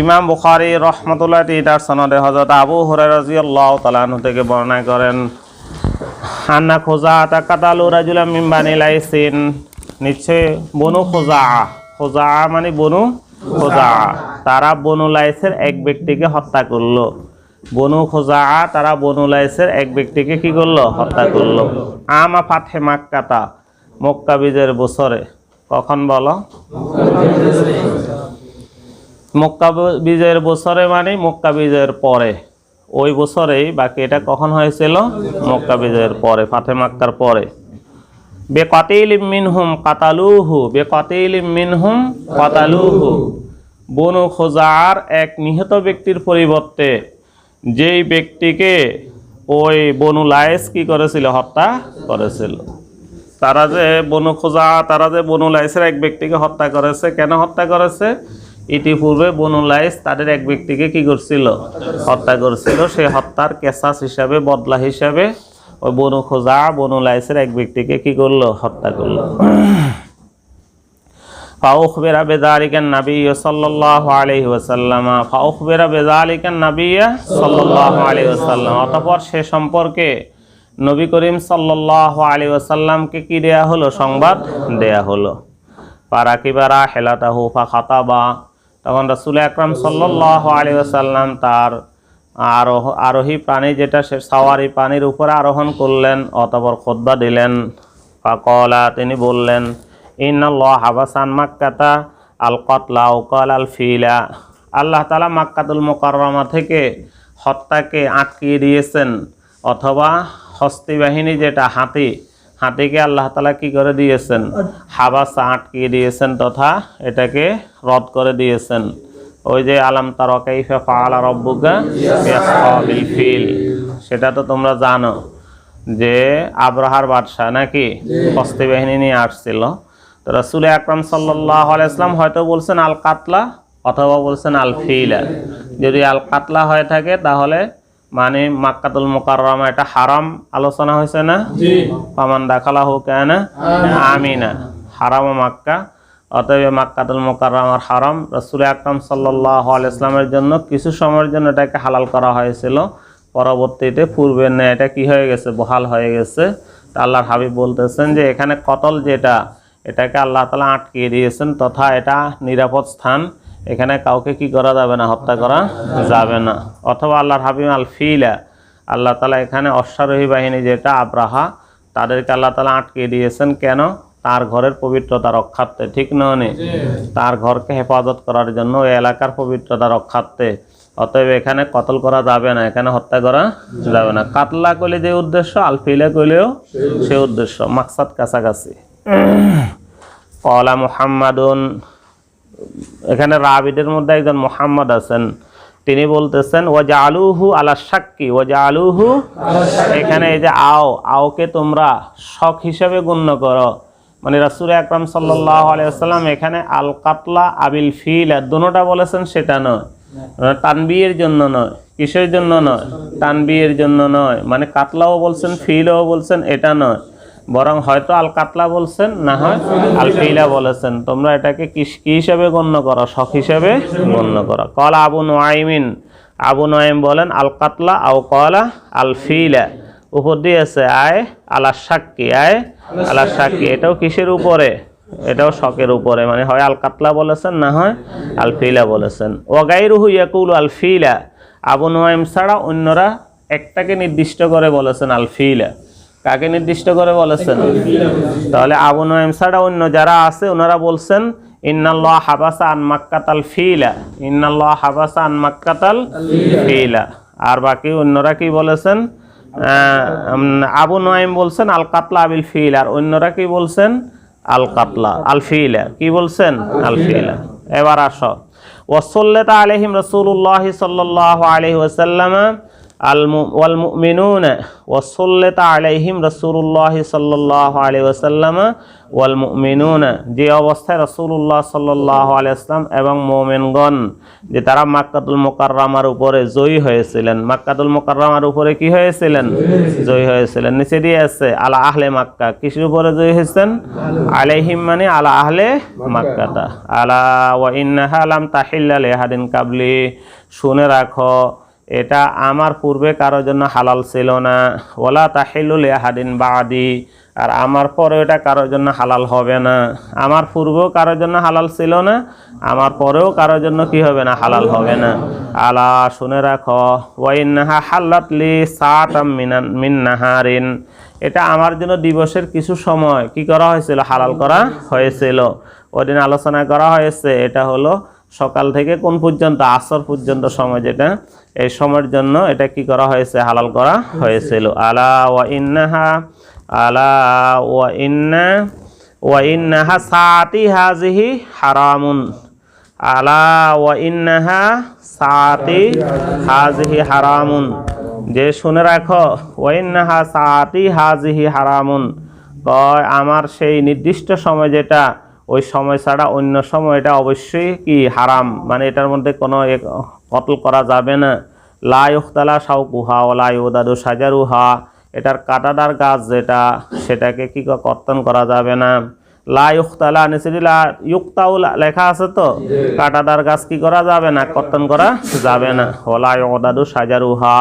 ইমাম বুখারী রহমাতুল্লাহ তার সনদে হযরত আবু হুরায়রা রাদিয়াল্লাহু তাআলা আনহু থেকে বর্ণনা করেন, আন্না খুজাআতা কাতালু রাজুলাম মিন বানি লাইসিন, নিশ্চয় বনু খুজা মানে বনু খুজা, তারা বনু লাইসের এক ব্যক্তিকে হত্যা করলো। বনু খুজা তারা বনু লাইসের এক ব্যক্তিকে কি করলো? হত্যা করলো। আমা ফাতহে মাক্কাতা, মক্কা বিজয়ের বছরে। কখন বলো? মক্কা বিজয়ের বছরে মানে মক্কা বিজয়ের পরে, ওই বছরেই। বাকি এটা কখন হয়েছিল? মক্কা বিজয়ের পরে, ফাতহে মাক্কার পরে। বেকাতিলিম মিনহুম কাতালুহু, বেকাতিলিম মিনহুম কাতালুহু, বনু খুজার এক নিহত ব্যক্তির পরিবর্তে যেই ব্যক্তিকে ওই বনু লাইস কি করেছিল? হত্যা করেছিল। তারা যে বনু খুজা, তারা যে বনু লাইসের এক ব্যক্তিকে হত্যা করেছে। কেন হত্যা করেছে? ইতিপূর্বে বনু লাইস তাদের এক ব্যক্তিকে কি করছিল? হত্যা করেছিল। সেই হত্যার কেসাস হিসাবে, বদলা হিসাবে ওই বনু খুজা বনু লাইসের এক ব্যক্তিকে কি করলো? হত্যা করলো। ফাউখবিরা বিযালিকান নবী সাল্লাল্লাহু আলাইহি ওয়াসাল্লাম, ফাউখবিরা বিযালিকান নবী সাল্লাল্লাহু আলাইহি ওয়াসাল্লাম, অতঃপর সে সম্পর্কে নবী করিম সাল্লাল্লাহু আলাইহি ওয়াসাল্লামকে কি দেয়া হলো? সংবাদ দেয়া হলো। ফারাকিবারা হেলাতাহু ফাখাতাবা, তখন রাসূল আকরাম সাল্লাল্লাহু আলাইহি ওয়াসাল্লাম তার আরোহী প্রাণী যেটা, সে সাওয়ারি প্রাণীর উপরে আরোহণ করলেন, অতঃপর খুতবা দিলেন। ফাকালা, তিনি বললেন, ইন্নাল্লাহ হাবাসান মাক্কাতা আল কতলা ও কাল আল ফিলা, আল্লাহ তাআলা মাক্কাতুল মুকাররমা থেকে হত্যাকে আটকিয়ে দিয়েছেন, অথবা হস্তি বাহিনী যেটা হাতিকে আল্লাহ তাআলা কি করে দিয়েছেন? হাবাসা, আটকিয়ে দিয়েছেন, তথা এটাকে রদ করে দিয়েছেন। ওই যে আলাম তারা কাইফা ফাআলা রাব্বুকা বিআসহাবিল ফিল, সেটা তো তোমরা জানো যে আব্রাহার বাদশা নাকি হস্তি বাহিনী নিয়ে আসছিল। তো রাসূল আকরাম সাল্লাল্লাহু আলাইহি ওয়াসাল্লাম হয়তো বলছেন আল কাতলা, অথবা বলছেন আল ফিলা। যদি আল কাতলা হয়ে থাকে তাহলে মানে মাক্কাতুল মুকাররমা এটা হারাম আলোচনা হয়েছে না? ফামান দাখালাহু কানা আমিনা, হারাম মাক্কা, অতএব মাক্কাতুল মুকাররমার হারাম। রাসূল আকরাম সাল্লাল্লাহু আলাইহি ওয়াসাল্লামের জন্য কিছু সময়ের জন্য এটাকে হালাল করা হয়েছিল, পরবর্তীতে পূর্বের ন্যায় এটা কি হয়ে গেছে? বহাল হয়ে গেছে। তা আল্লাহর হাবিব বলতেছেন যে এখানে কতল যেটা, এটাকে আল্লাহ তাআলা আটকিয়ে দিয়েছেন, তথা এটা নিরাপদ স্থান, এখানে কাউকে কি করা যাবে না? হত্যা করা যাবে না। অথবা আল্লাহর হাবিব আল ফিলা, আল্লাহ তাআলা এখানে অশ্বারোহী বাহিনী যেটা আব্রাহা, তাদেরকে আল্লাহ তাআলা আটকিয়ে দিয়েছেন। কেন? তার ঘরের পবিত্রতা রক্ষার্থে, ঠিক নয়? তার ঘরকে হেফাজত করার জন্য, ওই এলাকার পবিত্রতা রক্ষার্থে। অতএব এখানে কতল করা যাবে না, এখানে হত্যা করা যাবে না। কাতলা করলে যে উদ্দেশ্য, আল ফিলা করলেও সে উদ্দেশ্য, মাকসাদ কাছাকাছি। ক্বালা মুহাম্মাদুন, এখানে রাবিদের মধ্যে একজন মুহাম্মদ আছেন, তিনি বলতেছেন ওয়াজআলুহু আলা শাক্কি, ওয়াজআলুহু, এখানে এই যে আওকে তোমরা শক হিসাবে গণ্য করো। মানে রাসূল আকরাম সাল্লাল্লাহু আলাইহি ওয়াসাল্লাম এখানে আল কাতলা আবিল ফিলা দুটোটা বলেছেন, সেটা নয়। তানবিয়ের জন্য নয়। কিসের জন্য নয়? তানবিয়ের জন্য নয়। মানে কাতলাও বলছেন, ফিলও বলছেন, এটা নয়। বরং হয়তো আল কাতলা বলছেন, না হয় আল ফিলা বলেছেন। তোমরা এটাকে কি হিসাবে গণ্য করো? শখ হিসাবে গণ্য করো। ক্বালা আবু নুআইমিন, আবু নুআইম বলেন আল কাতলা আও ক্বালা আল ফিলা, উপর দিয়ে আছে আয় আলা শাক্কি, আয় আলা শাক্কি, এটাও কিসের উপরে? এটাও শকের উপরে। মানে হয় আল কাতলা বলেছেন, না হয় আল ফিলা বলেছেন। ওয়াগাইরুহু ইয়াকুলু আল ফিলা, আবু নুআইম ছাড়া অন্যরা একটাকে নির্দিষ্ট করে বলেছেন আল ফিলা। কাকে নির্দিষ্ট করে বলেছেন? তাহলে আবু নুআইম ছাড়া অন্য যারা আছে ওনারা বলছেন ইন্নাল্লাহ হাবাসা আন মাক্কাতাল ফিলা, ইন্নাল্লাহ হাবাসা আন মাক্কাতাল ফিলা। আর বাকি অন্যরা কি বলেছেন? আবু নুআইম বলছেন আল কাতলা আবিল ফিল, আর অন্যরা কি বলছেন? আল কাতলা আল ফিলা। কি বলছেন? আল ফিলা। এবার আসো, ওয়াসাল্লাতা আলাইহিম রাসূলুল্লাহ সাল্লাল্লাহু আলাইহি ওয়াসাল্লাম ওয়াল মুমিনুনা ওয়াসাল্লাতা আলাইহিম রাসূলুল্লাহ সাল্লাল্লাহু আলাইহি ওয়াসাল্লাম ওয়াল মুমিনুনা, যে অবস্থায় রাসূলুল্লাহ সাল্লাল্লাহু আলাইহি ওয়াসাল্লাম এবং মুমিনগণ যে তারা মক্কাতুল মুকাররমার উপরে জয়ী হয়েছিলেন। মক্কাতুল মুকাররমার উপরে কি হয়েছিলেন? জয়ী হয়েছিলেন। নিচে দিয়ে আছে আলা আহলে মক্কা, কিসের উপরে জয়ী হয়েছেন? আলাইহিম মানে আলা আহলে মক্কাতা। আলা ওয়া ইন্নাহা লাম তাহিল্লা লিহাদিন কাবলি, শুনে রাখো এটা আমার পূর্বে কারোর জন্য হালাল ছিল না। ওয়ালা তাহিল্লু লিহাদিন বাদি, আর আমার পরে এটা কারোর জন্য হালাল হবে না। আমার পূর্বেও কারোর জন্য হালাল ছিল না, আমার পরেও কারোর জন্য কি হবে না? হালাল হবে না। আলা শুনে রাখো ওয়া ইন্নাহা হাল্লাত লি সাআতাম মিন নাহারিন, এটা আমার জন্য দিবসের কিছু সময় কি করা হয়েছিল? হালাল করা হয়েছিল। ওই দিন আলোচনা করা হয়েছে এটা হলো সকাল থেকে কোন পর্যন্ত? আসর পর্যন্ত সময়, যেটা এই সময়ের জন্য এটা কি করা হয়েছে? হালাল করা হয়েছিল। আলা ওয়া ইন্নাহা সাআতি হাযিহি হারামুন, আলা ওয়া ইন্নাহা সাআতি হাযিহি হারামুন, যে শুনে রাখো ওয়া ইন্নাহা সাআতি হাযিহি হারামুন, কয় আমার সেই নির্দিষ্ট সময় যেটা, ওই সময় ছাড়া অন্য সময় এটা অবশ্যই কি? হারাম, মানে এটার মধ্যে কোনো কতল করা যাবে না। লা ইউখতালা শাওকুহা ওয়া লা ইউদাদু শাজারুহা, এটার কাঁটাদার গাছ যেটা সেটাকে কি কর্তন করা যাবে না। লা ইউখতালা নিসিলা ইউক্তাউ লেখা আছে তো, কাঁটাদার গাছ কি করা যাবে না? কর্তন করা যাবে না। ওয়া লা ইউদাদু শাজারুহা,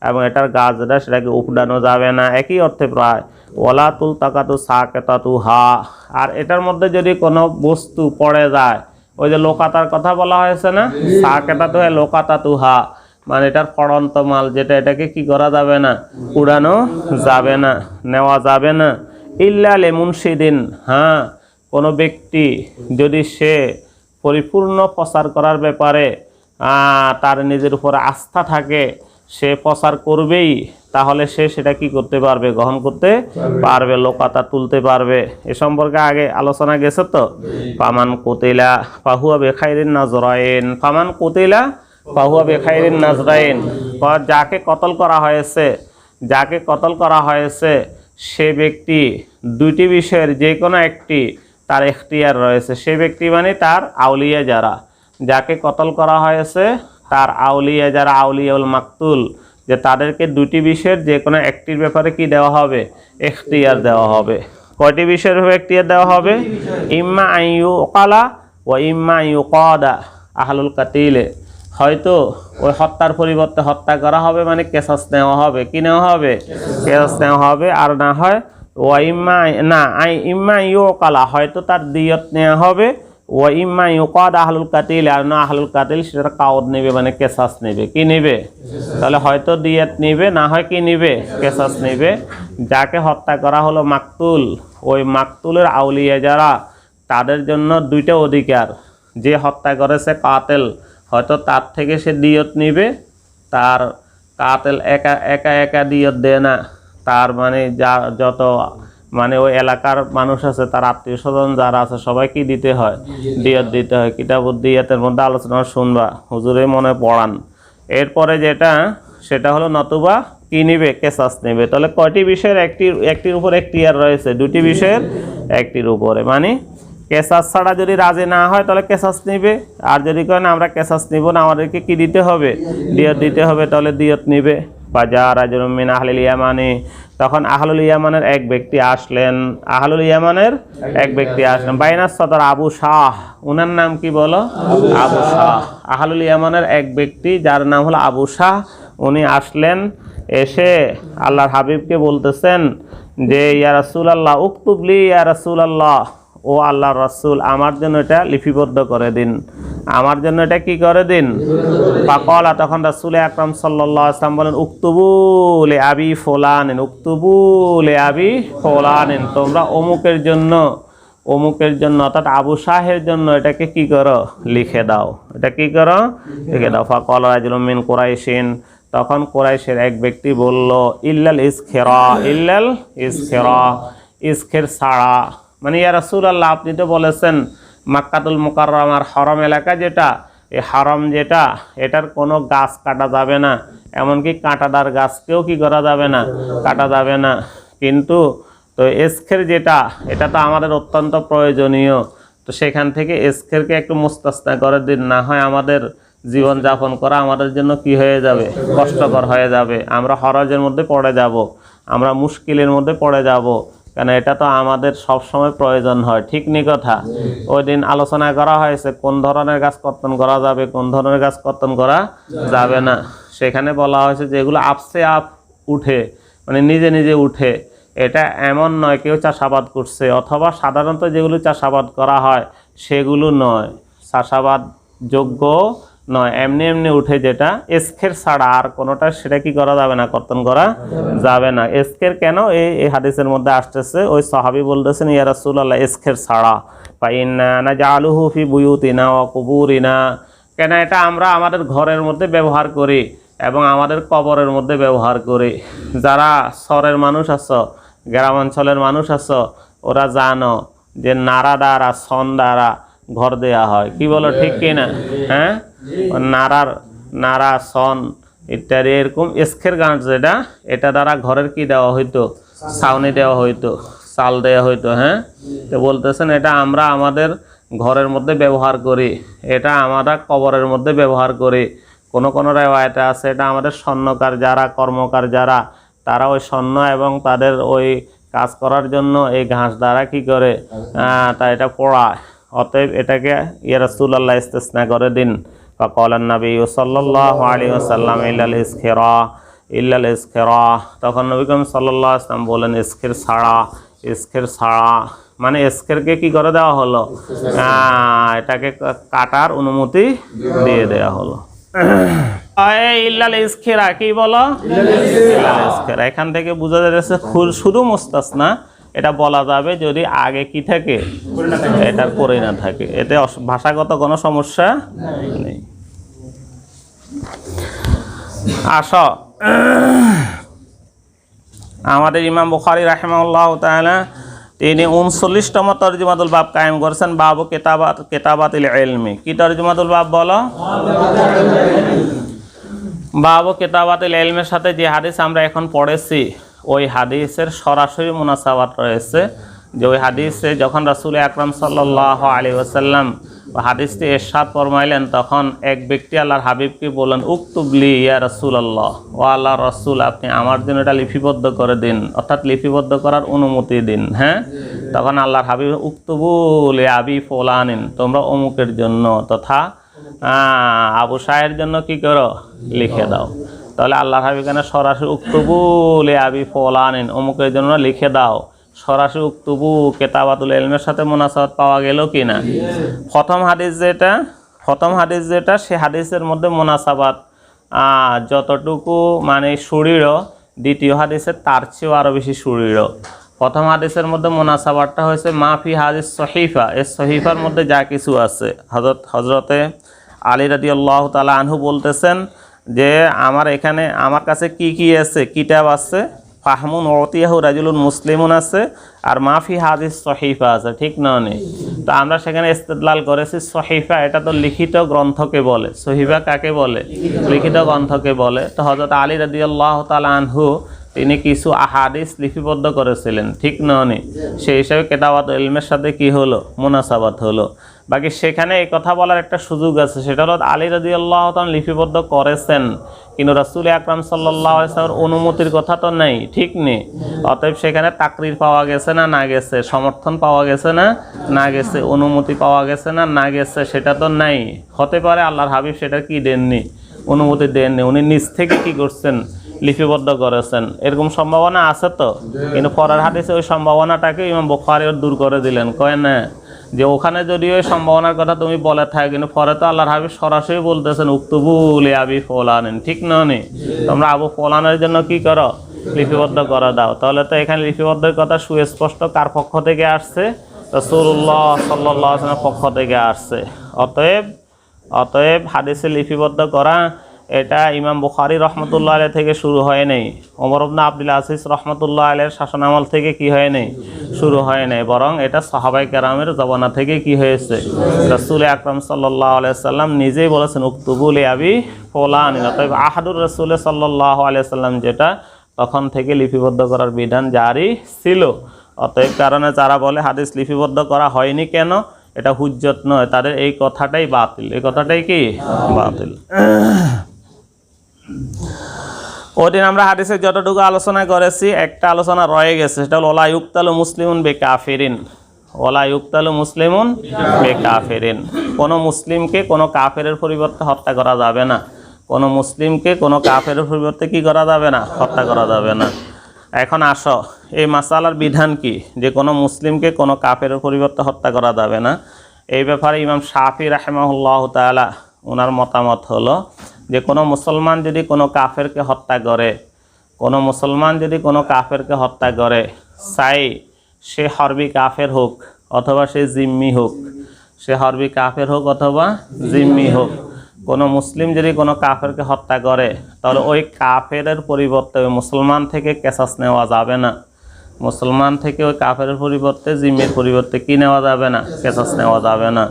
এবং এটার গাছ যেটা সেটাকে উপড়ানো যাবে না, একই অর্থে প্রায়। ওয়ালা তুলতাকাতু সাকাতাতুহা, আর এটার মধ্যে যদি কোনো বস্তু পড়ে যায়, ওই যে লোকাতার কথা বলা হয়েছে না, সাকাতাতু হে লোকাতাতুহা, মানে এটার পড়ন্ত মাল যেটা, এটাকে কি করা যাবে না? উড়ানো যাবে না, নেওয়া যাবে না। ইল্লা লিমুনশিদিন, হ্যাঁ কোনো ব্যক্তি যদি সে পরিপূর্ণ প্রচার করার ব্যাপারে তার নিজের উপরে আস্থা থাকে, সে প্রচার করবেই, তাহলে সে সেটা কি করতে পারবে? গ্রহণ করতে পারবে, লোকাতা তুলতে পারবে। এ সম্পর্কে আগে আলোচনা গেছে তো। ফামান কুতিলা ফাহুয়া বিখাইরিন নাজরাইন, ফামান কুতিলা ফাহুয়া বিখাইরিন নাজরাইন, যাকে কতল করা হয়েছে, যাকে কতল করা হয়েছে সে ব্যক্তি দুইটি বিষয়ের যে কোনো একটি তার এখতিয়ার রয়েছে। সে ব্যক্তি মানে তার আউলিয়া যারা, যাকে কতল করা হয়েছে তার আউলিয়া যারা, আউলিয়াউল মাকতুল, যে তাদেরকে দুটি বিষয়ের যে কোনো একটির ব্যাপারে কি দেওয়া হবে? এখতিয়ার দেওয়া হবে। কয়টি বিষয়ের এখতিয়ার দেওয়া হবে? ইম্মা আইয়ু কালা ও ইম্মা আইয়ু কদা আহলুল কাতিলে, হয়তো ওই হত্যার পরিবর্তে হত্যা করা হবে, মানে কেসাস নেওয়া হবে। কি নেওয়া হবে? কেসাস নেওয়া হবে। আর না হয় ও ইম্মা না ইম্মা ইউ কালা, হয়তো তার দিয়ত নেওয়া হবে। ও ইম্মা ইউ কদ আহলুল কাতিল, আর না আহলুল কাতিল সেটা কাউদ নেবে, মানে কেসাস নেবে। কি নেবে? তাহলে হয়তো দিয়ত নেবে, না হয় কি নেবে? কেসাস নেবে। যাকে হত্যা করা হলো মাকতুল, ওই মাকতুলের আউলিয়া যারা, তাদের জন্য দুইটা অধিকার। যে হত্যা করেছে কাতেল, হয়তো তার থেকে সে দিয়ত নিবে, তার কাতেল একা একা একা দিয়ত দেয় না, তার মানে যা যত মানে ওই এলাকার মানুষ আছে, তার আত্মীয় স্বজন যারা আছে সবাই কি দিতে হয়? দিয়ত দিতে হয়। কিতাবুদ দিয়াতের মধ্যে আলোচনা শুনবা, হুজুরে মনে পড়ান। এরপরে যেটা সেটা হলো নতুবা কি নিবে? কেসাস নেবে। তাহলে কয়টি বিষয়ের একটির উপর এখতিয়ার রয়েছে? দুটি বিষয়ের একটির উপরে, মানে কেসাস ছাড়া যদি রাজি না হয় তাহলে কেসাস নিবে, আর যদি কয় না আমরা কেসাস নিব না, আমাদেরকে কি দিতে হবে? দিয়ত দিতে হবে, তাহলে দিয়ত নিবে। বাজা রাজুলুম মিন আহলিল ইয়ামানি, তখন আহলুল ইয়ামানের এক ব্যক্তি আসলেন। আহলুল ইয়ামানের এক ব্যক্তি আসলেন। বাইনাস সদর আবু শাহ, উনার নাম কি বলো? আবু শাহ। আহলুল ইয়ামানের এক ব্যক্তি যার নাম হলো আবু শাহ, উনি আসলেন। এসে আল্লাহর হাবিবকে বলতেছেন যে ইয়া রাসূলুল্লাহ উকতুবলি, ইয়া রাসূলুল্লাহ, ও আল্লাহর রাসূল আমার জন্য এটা লিপিবদ্ধ করে দিন, আমার জন্য এটা কি করে দিন? ফাকালা, তখন রাসূল আকরাম সাল্লাল্লাহু আলাইহি ওয়াসাল্লাম বলেন উকতুবু লি আবি ফুলানিন, উকতুবু লি আবি ফুলানিন, তোমরা অমুকের জন্য, অমুকের জন্য অর্থাৎ আবু শাহের জন্য এটাকে কি করো? লিখে দাও। এটা কি করো? লিখে দাও। ফাকালা রাজুলুম মিন কুরাইশিন, তখন কুরাইশের এক ব্যক্তি বলল ইল্লাল ইসখিরা, ইল্লাল ইসখিরা, ইসখির ছাড়া, মানে ইয়া রাসূলুল্লাহ আপনি তো বলেছেন মক্কাতুল মুকাররমার হারাম এলাকা যেটা, এই হারাম যেটা, এটার কোনো গাছ কাটা যাবে না, এমনকি কাঁটাদার গাছকেও কি করা যাবে না, কাটা যাবে না। কিন্তু তো এসখের যেটা, এটা তো আমাদের অত্যন্ত প্রয়োজনীয়। তো সেখান থেকে এসখেরকে একটু মুস্তাসনা করে দিন, না হয় আমাদের জীবন যাপন করা আমাদের জন্য কি হয়ে যাবে, কষ্টকর হয়ে যাবে। আমরা হরজের মধ্যে পড়ে যাব, আমরা মুশকিলের মধ্যে পড়ে যাব, কেন এটা তো আমাদের সব সময় প্রয়োজন হয়, ঠিক নি কথা। ওই দিন আলোচনা করা হয়েছে কোন ধরনের গাছ কর্তন করা যাবে, কোন ধরনের গাছ কর্তন করা যাবে না। সেখানে বলা হয়েছে যেগুলো আপসে আপ উঠে, মানে নিজে নিজে উঠে, এটা এমন নয় কেউ চাষাবাদ করছে, অথবা সাধারণত যেগুলো চাষাবাদ করা হয় সেগুলো নয়, চাষাবাদ যোগ্য নয়, এমনি এমনি উঠে যেটা এসখের ছাড়া আর কোনোটা, সেটা কি করা যাবে না, কর্তন করা যাবে না। এসখের কেন এই হাদিসের মধ্যে আসতেছে, ওই সাহাবী বলতেছেন ইয়া রাসূলুল্লাহ এসখের ছাড়া, ফাইন্না নাজআলুহু ফি বুয়ুতিনা ওয়া কুবুরিনা, কেন এটা আমরা আমাদের ঘরের মধ্যে ব্যবহার করি এবং আমাদের কবরের মধ্যে ব্যবহার করি। যারা শহরের মানুষ আছো, গ্রামাঞ্চলের মানুষ আছো, ওরা জানো যে নাড়া দ্বারা, সন দ্বারা ঘর দেয়া হয়, কি বলো ঠিক কিনা? হ্যাঁ, নাড়া সন ইত্যাদি এরকম এসখের গাছ যেটা, এটা দ্বারা ঘরের কি দেওয়া হইতো, ছাউনি দেওয়া হইতো, চাল দেওয়া হইতো। হ্যাঁ, তো বলতেছেন এটা আমরা আমাদের ঘরের মধ্যে ব্যবহার করি, এটা আমরা কবরের মধ্যে ব্যবহার করি। কোনো কোনো রেওয়ায়েতে আছে এটা আমাদের স্বর্ণকার যারা, কর্মকার যারা, তারা ওই স্বর্ণ এবং তাদের ওই কাজ করার জন্য এই ঘাস দ্বারা কি করে, তা এটা পোড়ায়। অতএব এটাকে ইয়া রাসূলুল্লাহ ইস্তিসনা করে দিন। ফাকালান নবী সাল্লাল্লাহু আলাইহি ওয়াসাল্লাম ইল্লাল ইসখিরা, তখন নবী করিম সাল্লাল্লাহু আলাইহি ওয়াসাল্লাম বলেন এসখের ছাড়া, মানে এসখেরকে কি করে দেওয়া হলো, এটাকে কাটার অনুমতি দিয়ে দেওয়া হলো। ইল্লাল ইসখিরা কি বলো, ইল্লাল ইসখিরা, এখান থেকে বোঝা যাচ্ছে শুধু মুস্তাসনা এটা বলা যাবে যদি আগে কি থাকে, এটার পরে না থাকে, এতে ভাষাগত কোনো সমস্যা নেই। আসো, আমাদের ইমাম বুখারী রাহিমাহুল্লাহ তাআলা তিনি 39তম তরজমাতুল বাব কায়েম করেছেন, বাবু কিতাবাতিল ইলমি। কি তরজমাতুল বাব বলো? বাবু কিতাবাতিল ইলমের সাথে যে হাদিস আমরা এখন পড়েছি, ওই হাদিসের সরাসরি মুনাসাবাত রয়েছে। যে ওই হাদিসে যখন রাসূল আকরাম সাল্লাল্লাহু আলাইহি ওয়াসাল্লাম হাদিসটি ইরশাদ ফরমাইলেন, তখন এক ব্যক্তি আল্লাহর হাবিবকে বললেন উকতুবলি ইয়া রাসূলুল্লাহ, ও আল্লাহর রাসূল আপনি আমার জন্য এটা লিপিবদ্ধ করে দিন, অর্থাৎ লিপিবদ্ধ করার অনুমতি দিন। হ্যাঁ, তখন আল্লাহর হাবিব উকতুবু লি আবি ফুলানিন, তোমরা অমুকের জন্য তথা আবু সাহের জন্য কি করো, লিখে দাও। তাহলে আল্লাহর হাবিব কেন সরাসরি উকতুবু লি আবি ফুলানিন, অমুকের জন্য লিখে দাও, সরাসরি উকতুবু কিতাবাতুল ইলমের সাথে মুনাসাবাত পাওয়া গেল কি না? প্রথম হাদিস যেটা সে হাদিসের মধ্যে মুনাসাবাত যতটুকু মানে সুদৃঢ়, দ্বিতীয় হাদিসে তার চেয়েও আরও বেশি সুদৃঢ়। প্রথম হাদিসের মধ্যে মুনাসাবাতটা হয়েছে মাফি হাদিস সহিফা, এই সহিফার মধ্যে যা কিছু আছে। হজরতে আলী রাদিয়াল্লাহু তাআলা আনহু বলতেছেন যে আমার কাছে কি কি আছে, কিতাব আছে, ফাহমুন ওতিয়াহু রাজুলুন মুসলিমুন আছে, আর মাফি হাদিস সহিফা আছে, ঠিক নয়? তো আমরা সেখানে ইস্তেদলাল করেছি সহিফা এটা তো লিখিত গ্রন্থকে বলে, সহিফা কাকে বলে, লিখিত গ্রন্থকে বলে। তো হযরত আলী রাদিয়াল্লাহু তাআলা আনহু তিনি কিছু আহাদিস লিপিবদ্ধ করেছিলেন, ঠিক নয়? সেই হিসাবে কিতাবাতুল ইলমের সাথে কি হলো, মুনাসাবাত হলো। বাকি সেখানে এই কথা বলার একটা সুযোগ আছে, সেটা হলো আলী রাদিয়াল্লাহু তাআলা লিপিবদ্ধ করেছেন, কিন্তু রাসূল আকরাম সাল্লাল্লাহু আলাইহি ওয়াসাল্লামের অনুমতির কথা তো নেই, ঠিক নেই। অতএব সেখানে তাকরির পাওয়া গেছে না, না গেছে, সমর্থন পাওয়া গেছে না, না গেছে, অনুমতি পাওয়া গেছে না, না গেছে, সেটা তো নাই। হতে পারে আল্লাহর হাবিব সেটা কি দেননি, অনুমতি দেননি, উনি নিজ থেকে কি করছেন, লিপিবদ্ধ করেছেন, এরকম সম্ভাবনা আছে তো। কিন্তু পরের হাদিসে ওই সম্ভাবনাটাকে ইমাম বুখারী দূর করে দিলেন, কয় না যে ওখানে যদিও ওই সম্ভাবনার কথা তুমি বলে থাকো, কিন্তু পরে তো আল্লাহর হাবিব সরাসরি বলতেছেন উকতুবু লি আবি ফুলানিন, ঠিক নয়? তোমরা আবু ফুলানের জন্য কি করো, লিপিবদ্ধ করে দাও। তাহলে তো এখানে লিপিবদ্ধের কথা সুস্পষ্ট কার পক্ষ থেকে আসছে, রাসূলুল্লাহ সাল্লাল্লাহু আলাইহি ওয়াসাল্লামের পক্ষ থেকে আসছে। অতএব হাদিসে লিপিবদ্ধ করা এটা ইমাম বুখারী রহমতুল্লাহ আলাইহি থেকে শুরু হয় নাই, ওমর ইবনে আব্দুল আজিজ রহমতুল্লাহ আলাইহির শাসনামল থেকে কি হয় নাই, শুরু হয় নাই, বরং এটা সাহাবায়ে কেরামের জমানা থেকে কি হয়েছে, রাসূল আকরাম সাল্লাল্লাহু আলাইহি ওয়াসাল্লাম নিজেই বলেছেন উকতুবু লি আবি ফুলান। অতএব আহাদুর রাসূল সাল্লাল্লাহু আলাইহি ওয়াসাল্লাম যেটা, তখন থেকে লিপিবদ্ধ করার বিধান জারি ছিল। অতএব কারণে যারা বলে হাদিস লিপিবদ্ধ করা হয়নি কেন, এটা হুজ্জত নয়, তাদের এই কথাটাই বাতিল, এই কথাটাই কি বাতিল। ওই দিন আমরা হাদিসে যতটুকু আলোচনা করেছি, একটা আলোচনা রয়ে গেছে, সেটা হলো ওলা ইউক্তালু মুসলিমুন বিকাফিরিন, ওলা ইউক্তালু মুসলিমুন বিকাফিরিন। কোনো মুসলিমকে কোনো কাফেরের পরিবর্তে হত্যা করা যাবে না, কোনো মুসলিমকে কোনো কাফেরের পরিবর্তে কি করা যাবে না, হত্যা করা যাবে না। এখন আসো, এই মাসালার বিধান কি, যে কোনো মুসলিমকে কোনো কাফেরের পরিবর্তে হত্যা করা যাবে না। এই ব্যাপারে ইমাম শাফি রাহিমাহুল্লাহ তাআলা ওনার মতামত হলো যে কোনো মুসলমান যদি কোনো কাফেরকে হত্যা করে, কোনো মুসলমান যদি কোনো কাফেরকে হত্যা করে, চাই সে হরবি কাফের হোক অথবা সে জিম্মি হোক, সে হরবি কাফের হোক অথবা জিম্মি হোক, কোনো মুসলিম যদি কোনো কাফেরকে হত্যা করে, তাহলে ওই কাফেরের পরিবর্তে ওই মুসলমান থেকে কেসাস নেওয়া যাবে না, মুসলমান থেকে ওই কাফেরের পরিবর্তে জিম্মির পরিবর্তে কি নেওয়া যাবে না, কেসাস নেওয়া যাবে না।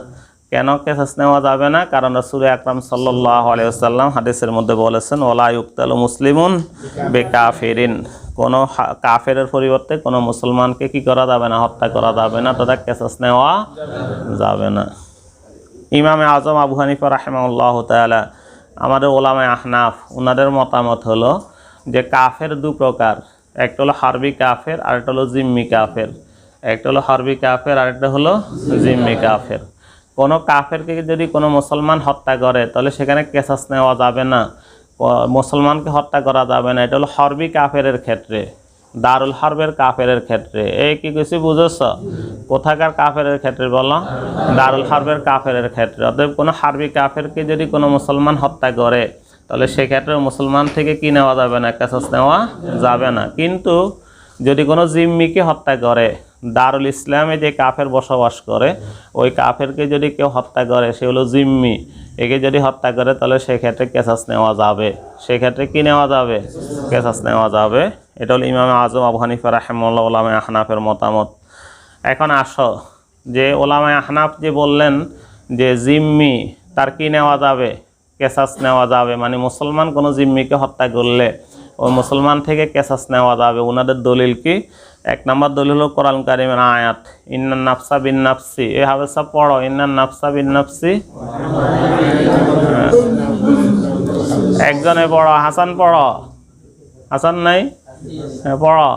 কেন কেসাস নেওয়া যাবে না? কারণ রাসূল আকরাম সাল্লাল্লাহু আলাইহি ওয়াসাল্লাম হাদিসের মধ্যে বলেছেন ওয়ালা ইউক্তালু মুসলিমুন বিকাফিরিন, কোনো কাফেরের পরিবর্তে কোনো মুসলমানকে কি করা যাবে না, হত্যা করা যাবে না, তথা কেসাস নেওয়া যাবে না। ইমামে আজম আবু হানিফা রাহিমাহুল্লাহ তাআলা, আমাদের ওলামায়ে আহনাফ, ওনাদের মতামত হলো যে কাফের দু প্রকার, একটা হলো হারবি কাফের আর একটা হলো জিম্মি কাফের, একটা হলো হারবি কাফের আর একটা হলো জিম্মি কাফের। কোনো কাফেরকে যদি কোনো মুসলমান হত্যা করে, তাহলে সেখানে কেসাস নেওয়া যাবে না, মুসলমানকে হত্যা করা যাবে না। এটা হলো হরবি কাফেরের ক্ষেত্রে, দারুল হারবের কাফেরের ক্ষেত্রে। এই কি কিছু বুঝেছ? কোথাকার কাফেরের ক্ষেত্রে বলো? দারুল হারবের কাফেরের ক্ষেত্রে। অতএব কোনো হারবি কাফেরকে যদি কোনো মুসলমান হত্যা করে, তাহলে সেক্ষেত্রে মুসলমান থেকে কি নেওয়া যাবে না, কেসাস নেওয়া যাবে না। কিন্তু যদি কোনো জিম্মিকে হত্যা করে, দারুল ইসলামে যে কাফের বসবাস করে, ওই কাফেরকে যদি কেউ হত্যা করে, সে হলো জিম্মি, একে যদি হত্যা করে, তাহলে সেক্ষেত্রে কেসাস নেওয়া যাবে, সেক্ষেত্রে কি নেওয়া যাবে, কেসাস নেওয়া যাবে। এটা হলো ইমাম আজম আবু হানিফা রাহিমাহুল্লাহ ওলামায়ে আহনাফের মতামত। এখন আসো, যে ওলামায়ে আহনাফ যে বললেন যে জিম্মি তার কি নেওয়া যাবে, কেসাস নেওয়া যাবে, মানে মুসলমান কোনো জিম্মিকে হত্যা করলে ওই মুসলমান থেকে কেসাস নেওয়া যাবে। ওনাদের দলিল কি? এক নম্বর দলিল হলো কোরআন কারিমের আয়াত ইন্নান নাফসা বিন নাফসি, এই হাদিসটা পড়ো, ইন্নান নাফসা বিন নাফসি। একজনে পড়ো, হাসান পড়ো, হাসান নাই, হ্যাঁ পড়ো।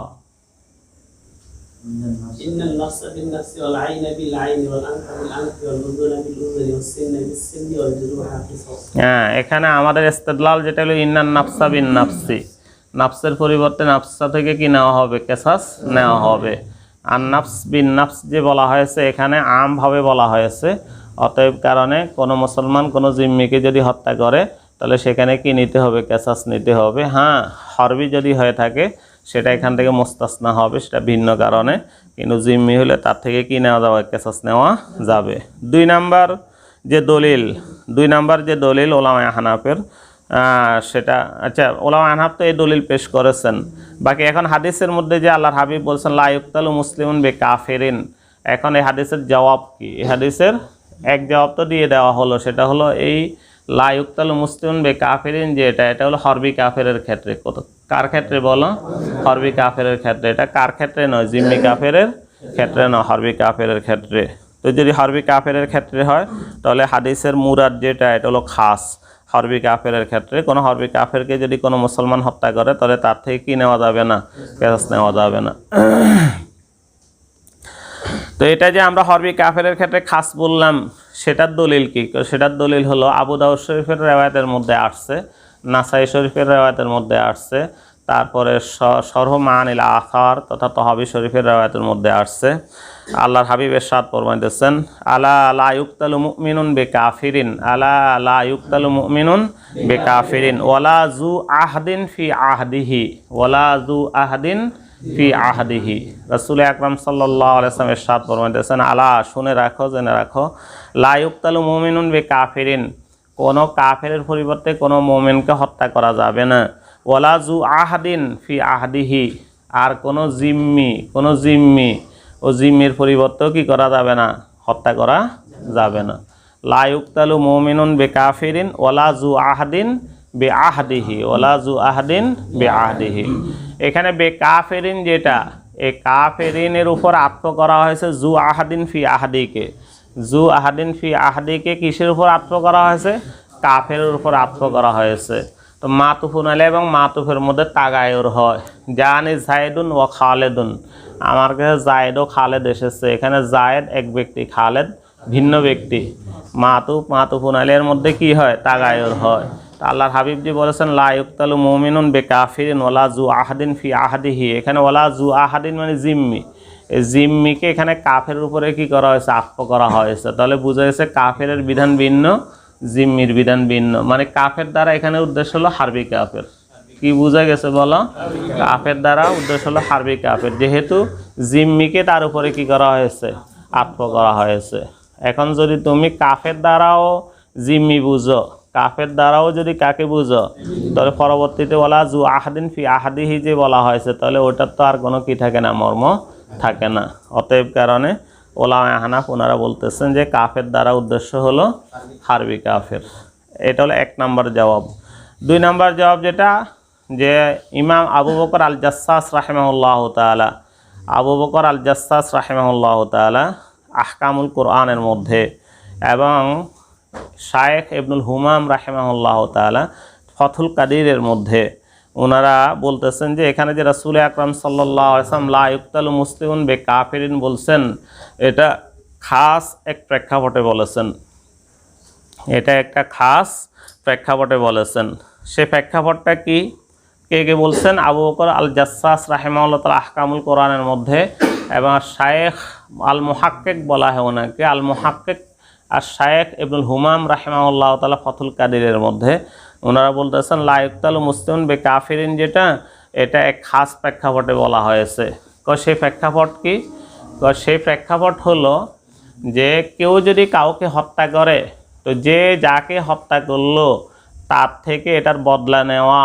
ইন্নান নাফসা বিন নাফসি ওয়াল আইনা বিল আইনি ওয়াল আনফা বিল আনফি ওয়াল উযুনা বিল উযুনি ওয়াস সিন্না বিস সিন্নি ওয়াল জুরুহা কিসাস। হ্যাঁ, এখানে আমাদের ইস্তেদলাল যেটা হলো ইন্নান নাফসা বিন নাফসি, নাফসের পরিবর্তে নাফসা থেকে কি নেওয়া হবে, কেসাস নেওয়া হবে। আর নাফস বিন নাফস যে বলা হয়েছে, এখানে আমভাবে বলা হয়েছে। অতএব কারণে কোনো মুসলমান কোনো জিম্মিকে যদি হত্যা করে, তাহলে সেখানে কি নিতে হবে, কেসাস নিতে হবে। হ্যাঁ, হরবি যদি হয়ে থাকে সেটা এখান থেকে মুস্তাসনা হবে, সেটা ভিন্ন কারণে। কিন্তু জিম্মি হলে তার থেকে কি নেওয়া যাবে, কেসাস নেওয়া যাবে। দুই নাম্বার যে দলিল ওলামায়ে আহনাফের, সেটা আচ্ছা, ওলামায়ে আহনাফ তো এই দলিল পেশ করেছেন। বাকি এখন হাদিসের মধ্যে যে আল্লাহর হাবিব বলছেন লা ইউক্তালু মুসলিমুন বিকাফিরিন, এখন এই হাদিসের জবাব কি? এই হাদিসের এক জবাব তো দিয়ে দেওয়া হলো, সেটা হলো এই লা ইউক্তালু মুসলিমুন বিকাফিরিন, যে এটা হলো হরবি কাফেরের ক্ষেত্রে। কার ক্ষেত্রে বলো? হরবি কাফেরের ক্ষেত্রে। এটা কার ক্ষেত্রে নয়, জিম্মি কাফেরের ক্ষেত্রে নয়, হরবি কাফেরের ক্ষেত্রে। তো যদি হরবি কাফেরের ক্ষেত্রে হয়, তাহলে হাদিসের মুরাদ যেটা, এটা হলো খাস হরবি কাফেরের ক্ষেত্রে। কোনো হরবি কাফেরকে যদি কোনো মুসলমান হত্যা করে, তাহলে তার থেকে কি নেওয়া যাবে না, কেসাস নেওয়া যাবে না। তো এটা যে আমরা হরবি কাফেরের ক্ষেত্রে খাস বললাম, সেটার দলিল কি? সেটার দলিল হলো আবু দাউদ শরীফের রেওয়ায়াতের মধ্যে আসছে, নাসাই শরীফের রেওয়ায়াতের মধ্যে আসছে, তারপরে শরহ মানিল আসার তথা তহাবি শরীফের রেওয়ায়াতের মধ্যে আসছে। আল্লাহর হাবিব ইরশাদ ফরমাইতেছেন আলা লা ইউক্তালু মুমিনুন বিকাফিরিন, আলা লা ইউক্তালু মুমিনুন বিকাফিরিন ওয়ালা যু আহদিন ফি আহদিহি, ওয়ালা যু আহদিন ফি আহদিহি। রাসূল আকরাম সাল্লাল্লাহু আলাইহি ওয়াসাল্লাম ইরশাদ ফরমাইতেছেন আলা, শুনে রাখো, জেনে রাখো, লা ইউক্তালু মুমিনুন বিকাফিরিন, কোনো কাফেরের পরিবর্তে কোনো মোমেনকে হত্যা করা যাবে না। ওয়ালা জু আহাদিন ফি আহদিহি, আর কোনো জিম্মি ও জিম্মির পরিবর্তেও কি করা যাবে না, হত্যা করা যাবে না। লা ইউকতালু মুমিনুন বিকাফিরিন ওয়ালা জু আহাদিন বিআহদিহি, ওয়ালা জু আহাদিন বিআহদিহি। এখানে বেকাফিরিন যেটা, এই কাফেরিনের উপর আত্ম করা হয়েছে জু আহাদিন ফি আহাদিকে। জু আহাদিন ফি আহাদিকে কিসের উপর আত্ম করা হয়েছে? কাফেরের উপর আত্ম করা হয়েছে। তো মাতুফুন আলাইহি এবং মাতুফের মধ্যে তাগায়ুর হয়। জানি জায়েদুন ও খালেদুন, আমার কাছে জায়েদ ও খালেদ এসেছে। এখানে জায়েদ এক ব্যক্তি, খালেদ ভিন্ন ব্যক্তি। মাতুফুন আলাইহির মধ্যে কি হয়? তাগায়ুর হয়। আল্লাহর হাবিবজি বলেছেন লা ইউকতালু মুমিনুন বিকাফিরিন ওয়ালা জু আহাদিন ফি আহাদিহি। এখানে ওয়ালা জু আহাদিন মানে জিম্মি, এই জিম্মিকে এখানে কাফেরের উপরে কি করা হয়েছে? আত্ম করা হয়েছে। তাহলে বোঝা গেছে কাফেরের বিধান ভিন্ন, জিম্মির বিধান ভিন্ন। মানে কাফের দ্বারা এখানে উদ্দেশ্য হলো হারবি কাফের। কি বোঝা গেছে বলো? কাফের দ্বারা উদ্দেশ্য হলো হারবি কাফের, যেহেতু জিম্মিকে তার উপরে কি করা হয়েছে? আত্ম করা হয়েছে। এখন যদি তুমি কাফের দ্বারাও জিম্মি বুঝো, কাফের দ্বারাও যদি কাকে বুঝো, তাহলে পরবর্তীতে বলা জু আহাদিন ফি আহাদিহি যে বলা হয়েছে, তাহলে ওটার তো আর কোনো কি থাকে না, মর্ম থাকে না। অতএব কারণে ওলামা হানাফ ওনারা বলতেছেন যে কাফের দ্বারা উদ্দেশ্য হলো হারবি কাফের। এটা হলো 1 নম্বর জবাব। 2 নম্বর জবাব যেটা, যে ইমাম আবু বকর আল জাসসাস রাহিমাহুল্লাহ তাআলা, আবু বকর আল জাসসাস রাহিমাহুল্লাহ তাআলা আহকামুল কোরআনের মধ্যে এবং শায়েখ ইবনুল হুমাম রাহিমাহুল্লাহ তাআলা ফথুল কাদিরের মধ্যে ওনারা বলতেছেন যে এখানে যে রাসূল আকরাম সাল্লাল্লাহু আলাইহি ওয়াসাল্লাম লা ইউকতালু মুসলিমুন বিকাফিরিন বলছেন, এটা খাস এক প্রেক্ষাপটে বলেছেন। এটা একটা খাস প্রেক্ষাপটে বলেছেন। সে প্রেক্ষাপটটা কি? কে বলছেন? আবু বকর আল জাসসাস রাহিমাহুল্লাহ তাআলা আহকামুল কোরআনের মধ্যে, এবং শায়েখ আল মুহাক্কিক বলা হয় ওনাকে, আল মুহাক্কিক আর শায়েখ ইবনুল হুমাম রাহিমাহুল্লাহ তাআলা ফথুল কাদিরের মধ্যে ওনারা বলতেছেন লা ইউকতালু মুসলিমুন বিকাফিরিন যেটা, এটা এক খাস প্রেক্ষাপটে বলা হয়েছে। সেই প্রেক্ষাপট কি? সেই প্রেক্ষাপট হলো যে কেউ যদি কাউকে হত্যা করে, তো যে যাকে হত্যা করলো তার থেকে এটার বদলা নেওয়া,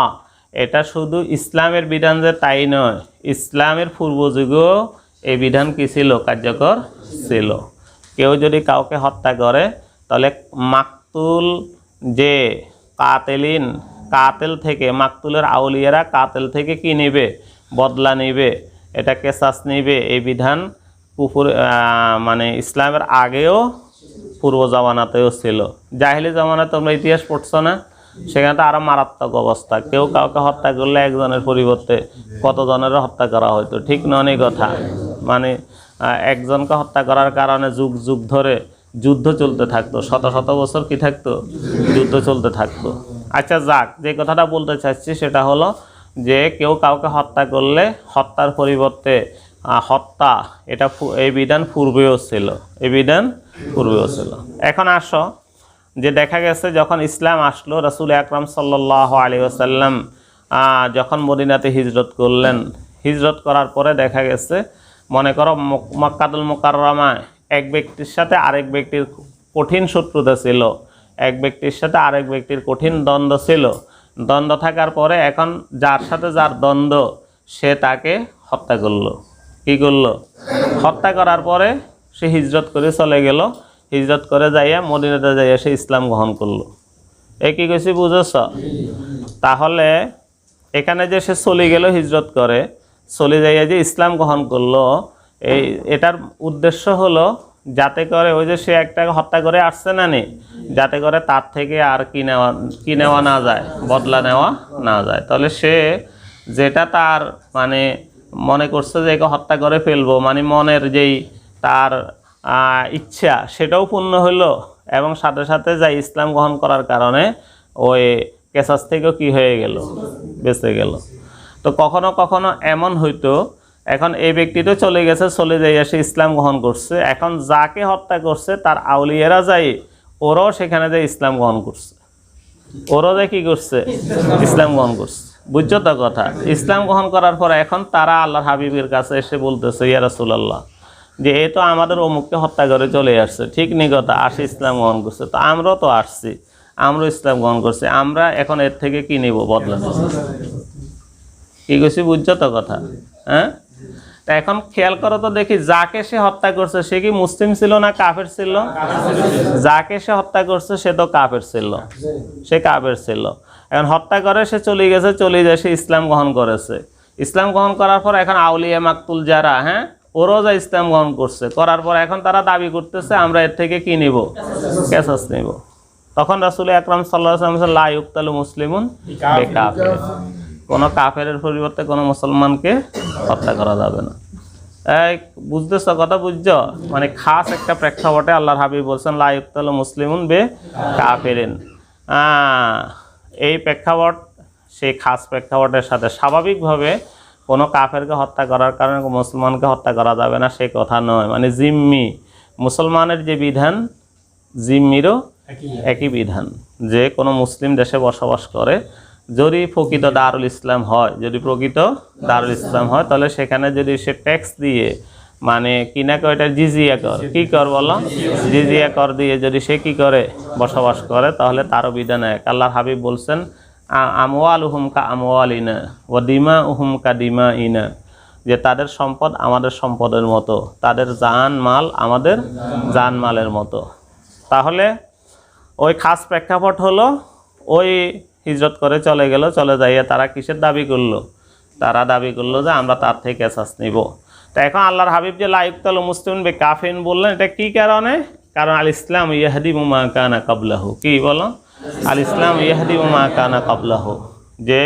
এটা শুধু ইসলামের বিধান যে তাই নয়, ইসলামের পূর্বযুগেও এই বিধান কি ছিল? কার্যকর ছিল। কেউ যদি কাউকে হত্যা করে, তাহলে মাকতুল যে কাতেল থেকে, মাকতুলের আউলিয়ারা কাতেল থেকে কি নেবে? বদলা নেবে, এটা কেসাস নেবে। এই বিধান কুফর মানে ইসলামের আগেও পূর্ব জামানাতেও ছিল। জাহিলি জামানাতে তোমরা ইতিহাস পড়ছো না? সেখানে তো আরো মারাত্মক অবস্থা। কেউ কাউকে হত্যা করলে একজনের পরিবর্তে কতজনের হত্যা করা হতো, ঠিক নয় কথা? মানে একজনকে হত্যা করার কারণে যুগ যুগ ধরে যুদ্ধ চলতে থাকতো, শত শত বছর কি থাকতো? যুদ্ধ চলতে থাকতো। আচ্ছা যাক, যে কথাটা বলতে চাচ্ছি সেটা হলো যে কেউ কাউকে হত্যা করলে হত্যার পরিবর্তে হত্যা, এটা এই বিধান পূর্বেও ছিল, এই বিধান পূর্বেও ছিল। এখন আসো যে দেখা গেছে যখন ইসলাম আসলো, রাসূল আকরাম সাল্লাল্লাহু আলাইহি ওয়াসাল্লাম যখন মদিনাতে হিজরত করলেন, হিজরত করার পরে দেখা গেছে, মনে করো মক্কাতুল মুকাররমায় এক ব্যক্তির সাথে আরেক ব্যক্তির কঠিন শত্রুতা ছিল, এক ব্যক্তির সাথে আরেক ব্যক্তির কঠিন দ্বন্দ্ব ছিল। দ্বন্দ্ব থাকার পরে এখন যার সাথে যার দ্বন্দ্ব, সে তাকে হত্যা করলো। কি করলো? হত্যা করার পরে সে হিজরত করে চলে গেল। হিজরত করে যাইয়া মদিনাতে যাইয়া সে ইসলাম গ্রহণ করলো। এ কি কইছি বুঝেছ? তাহলে এখানে যে সে চলে গেল হিজরত করে, চলে যাইয়া যে ইসলাম গ্রহণ করলো, এটার উদ্দেশ্য হলো যাতে করে ওই যে সে একটা হত্যা করে আসছে না নি, যাতে করে তার থেকে আর কি নেওয়া না যায়, বদলা নেওয়া না যায়। তাহলে সে যেটা তার মানে মনে করছে যে একে হত্যা করে ফেলবো, মানে মনের যেই তার ইচ্ছা, সেটাও পূর্ণ হলো, এবং সাথে সাথে যা ইসলাম গ্রহণ করার কারণে ওই কেসাস থেকেও কি হয়ে গেল? বেঁচে গেল। তো কখনো কখনো এমন হইতো, এখন এই ব্যক্তি তো চলে গেছে, চলে যাই সে ইসলাম গ্রহণ করছে, এখন যাকে হত্যা করছে তার আউলিয়ারা যাই ওরাও সেখানে যে ইসলাম গ্রহণ করছে, ওরাও যে কি করছে? ইসলাম গ্রহণ করছে। বুঝছো তো কথা? ইসলাম গ্রহণ করার পর এখন তারা আল্লাহর হাবিবের কাছে এসে বলতেছে, ইয়া রাসূলুল্লাহ, যে এ তো আমাদের অমুককে হত্যা করে চলে আসছে, ঠিক নি কথা? আসে ইসলাম গ্রহণ করছে, তো আমরাও তো আসছি, আমরা ইসলাম গ্রহণ করছি, আমরা এখন এর থেকে কি নেব? বদলা কি কইছি, বুঝছো তো কথা? হ্যাঁ, তা এখন খেয়াল করো তো দেখি, যাকে সে হত্যা করছে সে কি মুসলিম ছিল না কাফের ছিল? যাকে সে হত্যা করছে সে তো কাফের ছিল, সে কাফের ছিল। এখন হত্যা করে সে চলে গেছে, চলে যায় সে ইসলাম গ্রহণ করেছে। ইসলাম গ্রহণ করার পর এখন আউলিয়া মাকতুল যারা, হ্যাঁ, ওরাও যা ইসলাম গ্রহণ করছে, করার পর এখন তারা দাবি করতেছে আমরা এর থেকে কি নিব? কেসাস নিব। তখন রাসূল আকরাম সাল্লাল্লাহু আলাইহি ওয়াসাল্লাম লা ইউক্তালু মুসলিমুন বিকাফির, কোনো কাফেরের পরিবর্তে কোনো মুসলমানকে হত্যা করা যাবে না। এই বুঝতেছ কথা? বুঝছো? মানে খাস একটা প্রেক্ষাপটে আল্লাহর হাবিব বলছেন লা ইউক্তালু মুসলিমুন বিকাফিরিন। এই প্রেক্ষাপট সেই খাস প্রেক্ষাপটের সাথে স্বাভাবিকভাবে কোনো কাফেরকে হত্যা করার কারণে মুসলমানকে হত্যা করা যাবে না সে কথা নয়। মানে জিম্মি মুসলমানের যে বিধান, জিম্মিরও একই বিধান। যে কোনো মুসলিম দেশে বসবাস করে, যদি প্রকৃত দারুল ইসলাম হয়, যদি প্রকৃত দারুল ইসলাম হয়, তাহলে সেখানে যদি সে ট্যাক্স দিয়ে, মানে কিনা কয় এটা জিজিয়া কর, কি কর বলো, জিজিয়া কর দিয়ে যদি সে কি করে বসবাস করে, তাহলে তারও বিধান এক। আল্লাহর হাবিব বলছেন আমওয়ালুহুম কা আমওয়ালিনা ওয়া দিমাউহুম কা দিমাইনা, যে তাদের সম্পদ আমাদের সম্পদের মতো, তাদের জান মাল আমাদের জান মালের মতো। তাহলে ওই খাস প্রেক্ষাপট হলো, ওই হিজরত করে চলে গেল, চলে যাইয়া তারা কিসের দাবি করলো? তারা দাবি করলো যে আমরা তার থেকে কেসাস নিব। তো এখন আল্লাহর হাবিব যে লা ইউক্তালু মুসলিমুন বিকাফিরিন বললেন, এটা কি কারণে? কারণ আল ইসলাম ইয়াহদিমু মা কানা ক্বাবলাহু। কি বলো? আল ইসলাম ইয়াহদিমু মা কানা ক্বাবলাহু, যে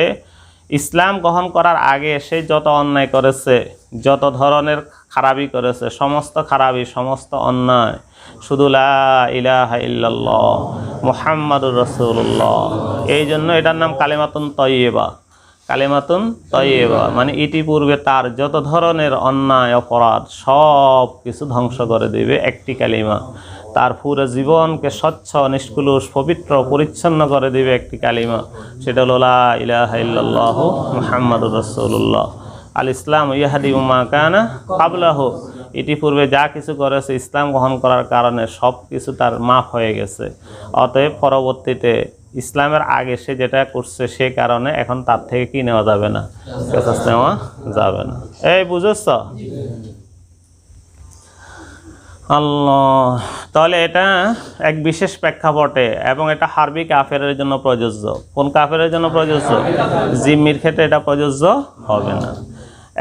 ইসলাম গ্রহণ করার আগে সে যত অন্যায় করেছে, যত ধরনের খারাপি করেছে, সমস্ত খারাপি, সমস্ত অন্যায়, শুধু লা ইলাহা ইল্লাল্লাহ মুহাম্মাদুর রাসূলুল্লাহ, এই জন্য এটার নাম কালিমাতুন তয়্যিবা। কালিমাতুন তয়্যিবা মানে ইতিপূর্বে তার যত ধরনের অন্যায় অপরাধ সব কিছু ধ্বংস করে দেবে একটি কালিমা। তার পুরো জীবনকে স্বচ্ছ, নিষ্কুলুষ, পবিত্র, পরিচ্ছন্ন করে দিবে একটি কালিমা, সেটা হলো লা ইলাহা ইল্লাল্লাহু মুহাম্মাদুর রাসূলুল্লাহ। আল ইসলাম ইয়াহদিমু মা কানা ক্বাবলাহু, ইতিপূর্বে যা কিছু করেছে ইসলাম গ্রহণ করার কারণে সব কিছু তার মাফ হয়ে গেছে। অতএব পরবর্তীতে ইসলামের আগে সে যেটা করছে সে কারণে এখন তার থেকে কি নেওয়া যাবে না? কেসাস নেওয়া যাবে না। এই বুঝেছ? আল্লাহ, তাহলে এটা এক বিশেষ প্রেক্ষাপটে, এবং এটা হারবি কাফেরের জন্য প্রযোজ্য। কোন কাফেরের জন্য প্রযোজ্য? জিম্মির ক্ষেত্রে এটা প্রযোজ্য হবে না।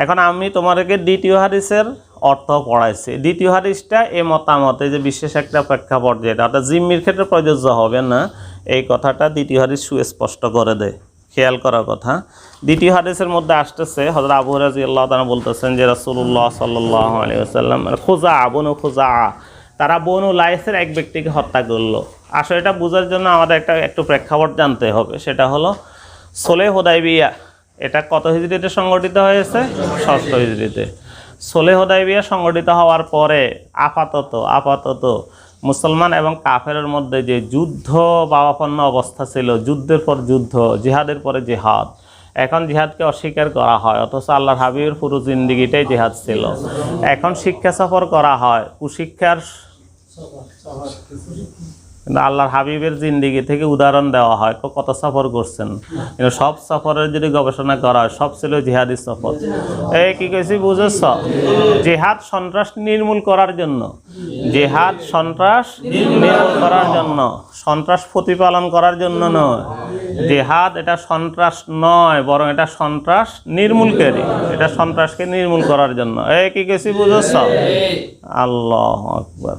এখন আমি তোমাদেরকে দ্বিতীয় হাদিসের অর্থ পড়াইছি। দ্বিতীয় হাদিসটা এ মতামতে যে বিশেষ একটা প্রেক্ষাপট যেটা অর্থাৎ জিম্মির ক্ষেত্রে প্রযোজ্য হবে না, এই কথাটা দ্বিতীয় হাদিস সুস্পষ্ট করে দেয়। খেয়াল করার কথা, দ্বিতীয় হাদিসের মধ্যে আসতেছে হযরত আবু হুরায়রা রাদিয়াল্লাহু তাআলা বলতেছেন যে রাসূলুল্লাহ সাল্লাল্লাহু আলাইহি ওয়াসাল্লাম বনু খুজা, তারা বনু লাইসের এক ব্যক্তিকে হত্যা করলো। আসলে এটা বোঝার জন্য আমাদের একটু প্রেক্ষাপট জানতে হবে। সেটা হলো সুলহ হুদায়বিয়া। এটা কত হিজরিতে সংগঠিত হয়েছে? 6ষ্ঠ হিজরিতে। সুলহ হুদায়বিয়া সংগঠিত হওয়ার পরে আপাতত মুসলমান এবং কাফেরের মধ্যে যে যুদ্ধ ভাবাপন্ন অবস্থা ছিল, যুদ্ধের পর যুদ্ধ, জিহাদের পরে জিহাদ, এখন জিহাদকে অস্বীকার করা হয়, অথচ আল্লাহর হাবিবের পুরো জিন্দিগিটাই জিহাদ ছিল। এখন শিক্ষা সফর করা হয়, কুশিক্ষার, কিন্তু আল্লাহর হাবিবের জিন্দিগি থেকে উদাহরণ দেওয়া হয় কত সফর করছেন, কিন্তু সব সফরের যদি গবেষণা করা হয় সব ছিল জিহাদি সফর। এই কি কইছি বুঝেছ? জিহাদ সন্ত্রাস নির্মূল করার জন্য, জিহাদ সন্ত্রাস নির্মূল করার জন্য, সন্ত্রাস প্রতিপালন করার জন্য নয়। জিহাদ এটা সন্ত্রাস নয়, বরং এটা সন্ত্রাস নির্মূলকারী, এটা সন্ত্রাসকে নির্মূল করার জন্য। এই কি কইছি বুঝেছ? আল্লাহু আকবার।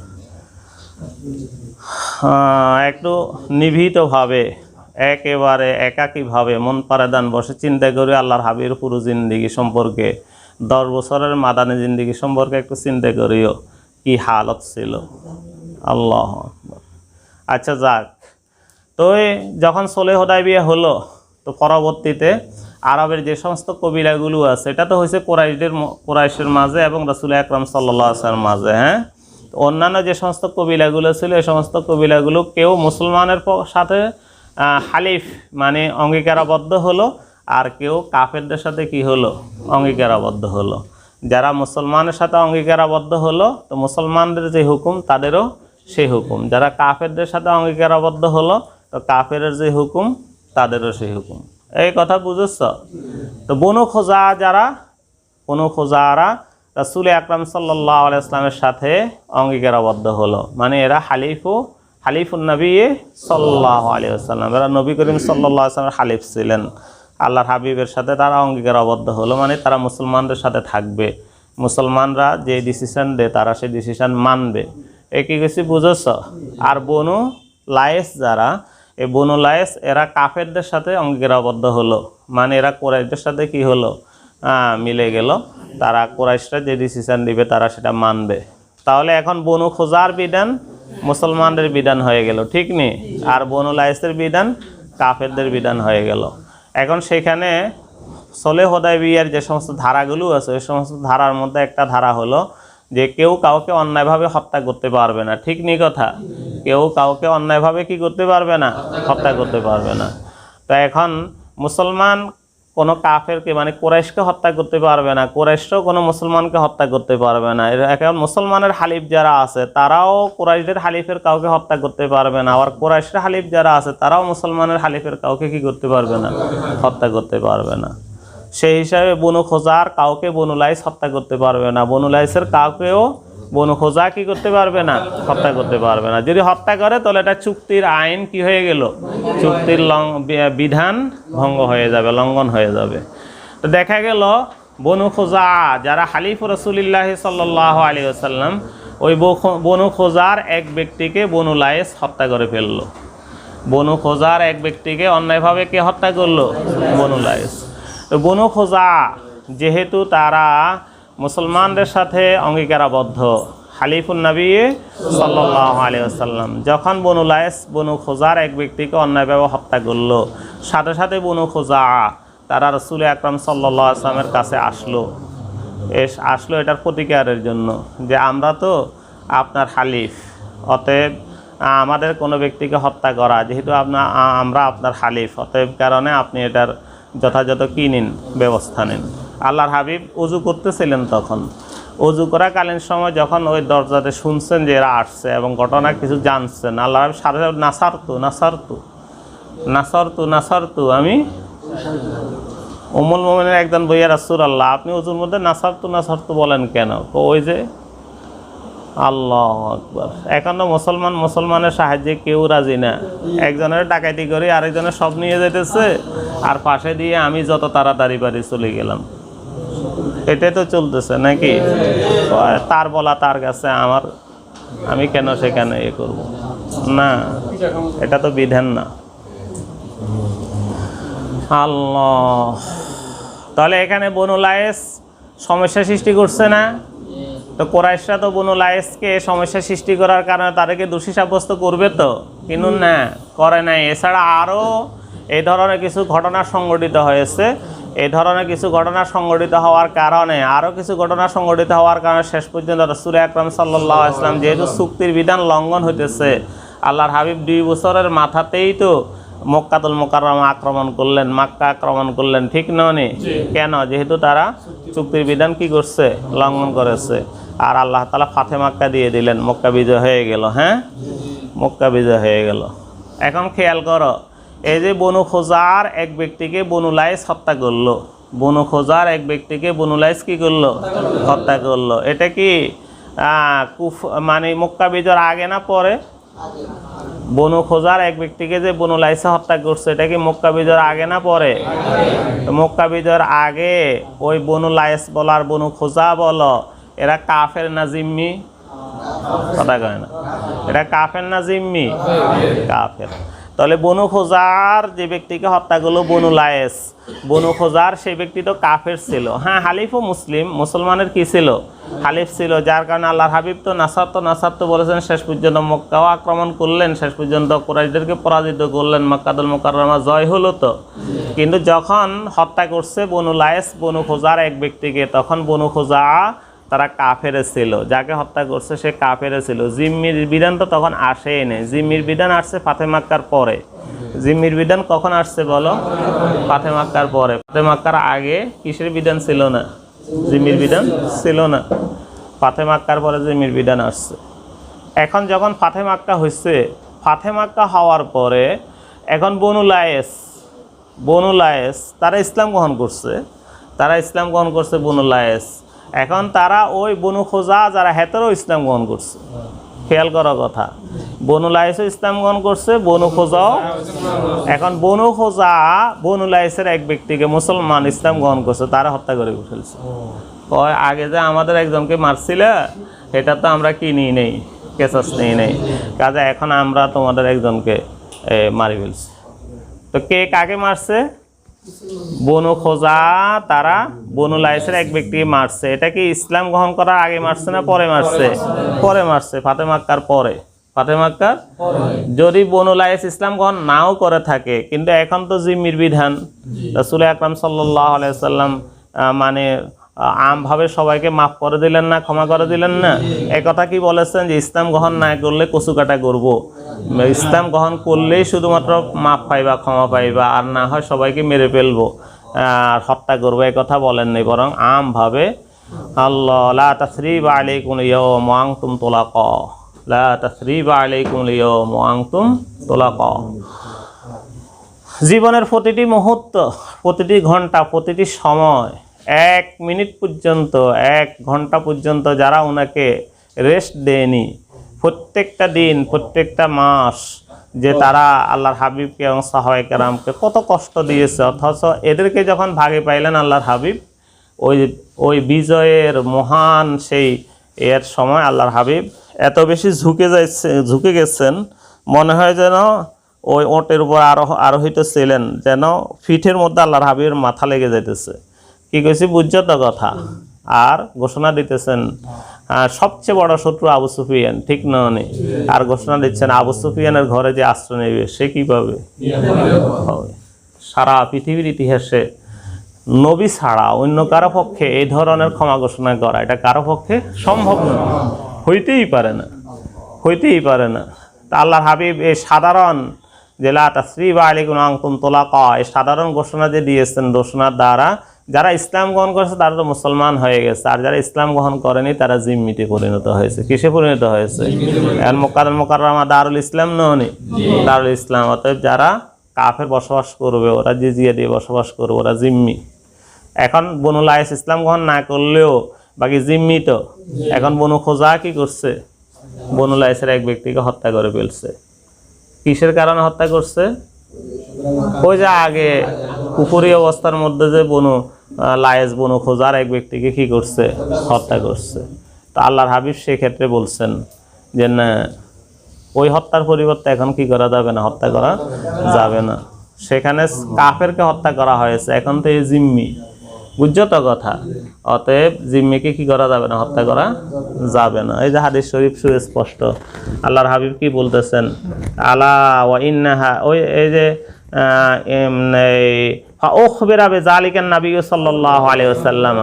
একটু নিভৃতভাবে, একেবারে একাকীভাবে মন পারেদান বসে চিন্তা করে আল্লাহর হাবিবের পুরো জিন্দিগি সম্পর্কে, 10 বছরের মাদানী জিন্দিগি সম্পর্কে একটু চিন্তা করিও কি হালত ছিল। আল্লাহু আকবার। আচ্ছা যাক, তো যখন সুলহ হুদায়বিয়া হলো, তো পরবর্তীতে আরবের যে সমস্ত কবিলাগুলো আছে, এটা তো হয়েছে কোরাইশের মাঝে এবং রাসূল আকরাম সাল্লাল্লাহু আলাইহি ওয়াসাল্লামের মাঝে। হ্যাঁ, অন্যান্য যে সমস্ত কবিলাগুলো ছিল এই সমস্ত কবিলাগুলো কেউ মুসলমানের সাথে হালিফ মানে অঙ্গীকারাবদ্ধ হলো, আর কেউ কাফেরদের সাথে কি হলো? অঙ্গীকারাবদ্ধ হলো। যারা মুসলমানের সাথে অঙ্গীকারাবদ্ধ হলো, তো মুসলমানদের যে হুকুম তাদেরও সেই হুকুম। যারা কাফেরদের সাথে অঙ্গীকারাবদ্ধ হলো তো কাফেরের যে হুকুম তাদেরও সেই হুকুম। এই কথা বুঝেছ? তো বনু খোজারা রাসূল আকরাম সাল্লাল্লাহু আলাইহি ওয়াসাল্লামের সাথে অঙ্গীকারাবদ্ধ হলো, মানে এরা হালিফুন নবী সাল্লাল্লাহু আলাইহি ওয়াসাল্লাম, এরা নবী করিম সাল্লাল্লাহু আলাইহি ওয়াসাল্লামের হালিফ ছিলেন। আল্লাহর হাবিবের সাথে তারা অঙ্গীকারাবদ্ধ হলো, মানে তারা মুসলমানদের সাথে থাকবে, মুসলমানরা যে ডিসিশন দেয় তারা সেই ডিসিশন মানবে। একই কিছু বুঝেছ? আর বনু লায়েস যারা, এই বনু লায়েস এরা কাফেরদের সাথে অঙ্গীকারাবদ্ধ হলো, মানে এরা কুরাইশদের সাথে কি হলো, মিলে গেল, তারা কুরাইশরা যে ডিসিশন দিবে তারা সেটা মানবে। তাহলে এখন বনু খোজার বিধান মুসলমানদের বিধান হয়ে গেল, ঠিক নেই? আর বনু লায়েসের বিধান কাফেরদের বিধান হয়ে গেল। এখন সেখানে সলে হুদায়বিয়ার যে সমস্ত ধারাগুলো আছে ওই সমস্ত ধারার মধ্যে একটা ধারা হলো যে কেউ কাউকে অন্যায়ভাবে হত্যা করতে পারবে না, ঠিক নেই কথা? কেউ কাউকে অন্যায়ভাবে কি করতে পারবে না, হত্যা করতে পারবে না। তো এখন মুসলমান কোনো কাফেরকে মানে কুরাইশকে হত্যা করতে পারবে না, কুরাইশরাও কোনো মুসলমানকে হত্যা করতে পারবে না। এখন মুসলমানের হালিফ যারা আছে তারাও কুরাইশদের হালিফের কাউকে হত্যা করতে পারবে না, আবার কুরাইশদের হালিফ যারা আছে তারাও মুসলমানের হালিফের কাউকে কি করতে পারবে না, হত্যা করতে পারবে না। সেই হিসাবে বনু খোজার কাউকে বনু লাইস হত্যা করতে পারবে না, বনু লাইসের কাউকেও বনু খোজা কি করতে পারবে না, হত্যা করতে পারবে না। যদি হত্যা করে তাহলে এটা চুক্তির আইন কি হয়ে গেল, চুক্তির বিধান ভঙ্গ হয়ে যাবে, লঙ্ঘন হয়ে যাবে। তো দেখা গেল বনু খোজা যারা হালিফ রাসূলুল্লাহ সাল্লাল্লাহু আলাইহি ওয়াসাল্লাম, ওই বনু খোজার এক ব্যক্তিকে বনু লাইস হত্যা করে ফেললো। বনু খোজার এক ব্যক্তিকে অন্যায়ভাবে কে হত্যা করলো, বনু লাইস। তো বনু খোজা যেহেতু তারা মুসলমানদের সাথে অঙ্গীকারাবদ্ধ, হালিফুন নবী সাল্লাল্লাহু আলাইহি ওয়াসাল্লাম, যখন বনু লায়েস বনু খোজার এক ব্যক্তিকে অন্যায়ভাবে হত্যা করলো, সাথে সাথে বনু খোজা তারা রাসূল আকরাম সাল্লাল্লাহু আলাইহি ওয়াসাল্লামের কাছে আসলো এটার প্রতিকারের জন্য যে আমরা তো আপনার হালিফ, অতএব আমাদের কোনো ব্যক্তিকে হত্যা করা, যেহেতু আমরা আপনার হালিফ, অতএব কারণে আপনি এটার যথাযথ কি নিন, ব্যবস্থা নিন। আল্লাহর হাবিব উজু করতেছিলেন, তখন উজু করাকালীন সময় যখন ওই দরজাতে শুনছেন যে এরা আসছে এবং ঘটনা কিছু জানছেন, আল্লাহর হাবিব সাথে নাসারতু আমি উম্মুল মুমিনের একজন বইয়া রাসূলুল্লাহ, আপনি উজুর মধ্যে নাসারতু বলেন কেন? ওই যে আল্লাহু আকবার, এখনো মুসলমানের সাহায্যে কেউ রাজি না, একজনের ডাকাতি করে আরেকজনের সব নিয়ে যেতেছে, আর পাশে দিয়ে আমি যত তাড়াতাড়ি পারি চলে গেলাম, এটাই তো চলতেছে নাকি? তার বলা তার কাছে, আমি কেন সেখানে করব না, এটা তো বিধান না। আল্লাহ, তাহলে এখানে বনু লায়েস সমস্যা সৃষ্টি করছে না? তো কুরাইশরা তো বনু লায়েসকে সমস্যা সৃষ্টি করার কারণে তাদেরকে দোষী সাব্যস্ত করবে তো, কিন্তু না, করে নাই। এছাড়া আরও এই ধরনের কিছু ঘটনা সংঘটিত হয়েছে, এই ধরনের কিছু ঘটনা সংঘটিত হওয়ার কারণে শেষ পর্যন্ত রাসূল আকরাম সাল্লাল্লাহু আলাইহি ওয়াসাল্লাম যেহেতু চুক্তির বিধান লঙ্ঘন হইতেছে, আল্লাহর হাবিব 2 বছরের মাথাতেই তো মক্কাতুল মুকাররমা আক্রমণ করলেন, মক্কা আক্রমণ করলেন, ঠিক নয়? কেন? যেহেতু তারা চুক্তির বিধান কি করছে, লঙ্ঘন করেছে। আর আল্লাহ তাআলা ফাতে মক্কা দিয়ে দিলেন, মক্কা বিজয় হয়ে গেল। হ্যাঁ, মক্কা বিজয় হয়ে গেল। এখন খেয়াল করো, এই যে বনু খোজার এক ব্যক্তিকে বনু লাইস হত্যা করলো, বনু খোজার এক ব্যক্তিকে বনু লাইস কি করলো, হত্যা করলো। এটা কি মানে মক্কা বিজয়ের আগে না পরে? বনু খোজার এক ব্যক্তিকে যে বনু লাইসে হত্যা করছে, এটা কি মক্কা বিজয়ের আগে না পরে? মক্কা বিজয়ের আগে ওই বনু লাইস বলার বনু খোজা বলো, এরা কাফের না জিম্মি? কথা কয় না, এটা কাফের না জিম্মি? কাফের। তাহলে বনু খোজার যে ব্যক্তিকে হত্যা করলো বনু লায়েস, বনু খোজার সেই ব্যক্তি তো কাফের ছিল। হ্যাঁ, হালিফ ও মুসলমানের কি ছিল, হালিফ ছিল, যার কারণে আল্লাহর হাবিব তো নাসারতো বলেছেন। শেষ পর্যন্ত মক্কাও আক্রমণ করলেন, শেষ পর্যন্ত কুরাইশদেরকে পরাজিত করলেন, মক্কাতুল মুকাররমা জয় হলো তো। কিন্তু যখন হত্যা করছে বনু লায়েস বনু খোজার এক ব্যক্তিকে, তখন বনু খোজা তারা কাফেরে ছিল, যাকে হত্যা করছে সে কাফেরে ছিল। জিম্মির বিধান তো তখন আসেই নেই, জিম্মির বিধান আসছে ফাতে মক্কার পরে। জিম্মির বিধান কখন আসছে বলো? ফাতে মক্কার পরে। ফাতে মক্কার আগে কিসের বিধান ছিল না? জিম্মির বিধান ছিল না। ফাতে মক্কার পরে জিম্মির বিধান আসছে। এখন যখন ফাতে মক্কা হয়েছে, ফাতে মক্কা হওয়ার পরে এখন বনু লায়েস তারা ইসলাম গ্রহণ করছে বনু লায়েস। এখন তারা ওই বনু খোজা যারা হেতেরও ইসলাম গ্রহণ করছে। খেয়াল করার কথা, বনু লায়েসও ইসলাম গ্রহণ করছে, বনু খোজাও। এখন বনু লায়েসের এক ব্যক্তিকে মুসলমান ইসলাম গ্রহণ করছে, তারা হত্যা করে ফেলছে। আগে যে আমাদের একজনকে মারছিল এটা তো আমরা কি নিই নেই, কেসাস নিই নেই, কাজে এখন আমরা তোমাদের একজনকে মারি ফেলছি। তো কে কাকে মারছে? বনু খোজা তারা বনু লায়েসের এক ব্যক্তিকে মারছে। এটা কি ইসলাম গ্রহণ করার আগে মারছে না পরে মারছে? পরে মারছে, ফাতে মাক্কার পরে। যদি বনু লায়েস ইসলাম গ্রহণ নাও করে থাকে, কিন্তু এখন তো জিম্মির বিধান, রাসূল আকরাম সাল্লাল্লাহু আলাইহি ওয়াসাল্লাম মানে আমভাবে সবাইকে মাফ করে দিলেন না, ক্ষমা করে দিলেন না। এই কথা কি বলেছেন যে ইসলাম গ্রহণ না করলে কচু কাটা করবো, ইসলাম গ্রহণ করলেই শুধুমাত্র মাফ পাইবা, ক্ষমা পাইবা, আর না হয় সবাইকে মেরে ফেলবো আর হত্যা করবো, এই কথা বলেননি। বরং আমভাবে আল্লাহ লা তাসরিবা আলাইকুমুল ইয়াওমা ওয়া আনতুম তুলাকা, লা তাসরিবা আলাইকুমুল ইয়াওমা ওয়া আনতুম তুলাকা। জীবনের প্রতিটি মুহূর্ত, প্রতিটি ঘন্টা, প্রতিটি সময়, 1 মিনিট পর্যন্ত, 1 ঘন্টা পর্যন্ত যারা ওনাকে রেস্ট দেয়নি, প্রত্যেকটা দিন, প্রত্যেকটা মাস যে তারা আল্লাহর হাবিবকে এবং সাহাবায়ে কেরামকে কত কষ্ট দিয়েছে, অথচ এদেরকে যখন ভাগে পাইলেন আল্লাহর হাবিব, ওই বিজয়ের মহান সেই এর সময় আল্লাহর হাবিব এত বেশি ঝুঁকে গেছেন, মনে হয় যেন ওই ওটের উপর আরোহিত ছিলেন, যেন পিঠের মধ্যে আল্লাহর হাবিবের মাথা লেগে যাইতেছে। কি কইছি বুঝছো তো কথা? আর ঘোষণা দিতেছেন সবচেয়ে বড় শত্রু আবু সুফিয়ান, ঠিক না? আর ঘোষণা দিচ্ছেন আবু সুফিয়ানের ঘরে যে আশ্রয় নেবে সে কি পাবে? সারা পৃথিবীর ইতিহাসে নবী ছাড়া অন্য কারো পক্ষে এই ধরনের ক্ষমা ঘোষণা করা, এটা কারো পক্ষে সম্ভব না, হইতেই পারে না। তা আল্লাহর হাবিব এই সাধারণ যে লা তাসরিবা আলাইকুম ওয়া আনতুম তুলাকা, এই সাধারণ ঘোষণা যে দিয়েছেন, ঘোষণার দ্বারা যারা ইসলাম গ্রহণ করেছে তারা তো মুসলমান হয়ে গেছে, আর যারা ইসলাম গ্রহণ করেনি তারা জিম্মিতে পরিণত হয়েছে। কিসে পরিণত হয়েছে? মুকাররমা দারুল ইসলাম নয়, দারুল ইসলাম। অতএব যারা কাফের বসবাস করবে, ওরা জিজিয়া দিয়ে বসবাস করবে, ওরা জিম্মি। এখন বনু লায়েস ইসলাম গ্রহণ না করলেও বাকি জিম্মি তো। এখন বনু খোজা কি করছে? বনু লায়েসের এক ব্যক্তিকে হত্যা করে ফেলছে। কিসের কারণে হত্যা করছে? ওই যে আগে পুকুরি অবস্থার মধ্যে যে বনু লায়েস বনু খোজার এক ব্যক্তিকে কি করছে? হত্যা করছে। তো আল্লাহর হাবিব সেক্ষেত্রে বলছেন যে না, ওই হত্যার পরিবর্তে এখন কি করা যাবে না, হত্যা করা যাবে না। সেখানে কাফেরকে হত্যা করা হয়েছে, এখন তো এই জিম্মি, বুঝছো তো কথা? অতএব জিম্মিকে কি করা যাবে না, হত্যা করা যাবে না। এই যে হাদিস শরীফ সুস্পষ্ট, আল্লাহর হাবিব কি বলতেছেন? আলা ওয়া ইন্নাহা, ওই এই যে ফাউখবিরা বিযালিকা নবী সাল্লাল্লাহু আলাইহি ওয়াসাল্লাম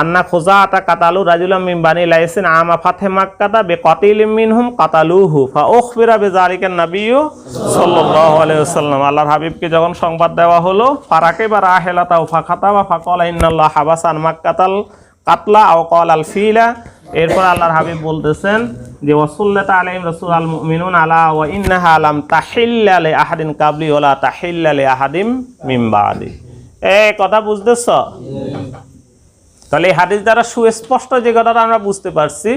আন্না খুজাআতা কাতালু রাজুলাম মিন বানি লাইসিন আমা ফাতহে মাক্কাতা বিকাতিলিম মিনহুম কাতালুহু ফাউখবিরা বিযালিকা নবী সাল্লাল্লাহু আলাইহি ওয়াসাল্লাম। আল্লাহর হাবিবকে যখন সংবাদ দেওয়া হলো, ফারাকিবা রাহিলাতা ফাখাতাবা ফাকালা ইন্নাল্লাহ হাবাসান মাক্কাতাল কাতলা আও ক্বালাল ফিলা। এরপর আল্লাহর হাবিব বলতেছেন যে ওয়াসাল্লাতা আলাইহিম রাসূলুল মুমিনুন আলা ওয়া ইন্নাহা লাম তাহিল্লা লি আহাদিন কাবলি ওয়া লা তাহিল্লা লি আহাদিম মিন বাদি। এই কথা বুঝতেছো? তাহলে এই হাদিস দ্বারা সুস্পষ্ট যে কথাটা আমরা বুঝতে পারছি,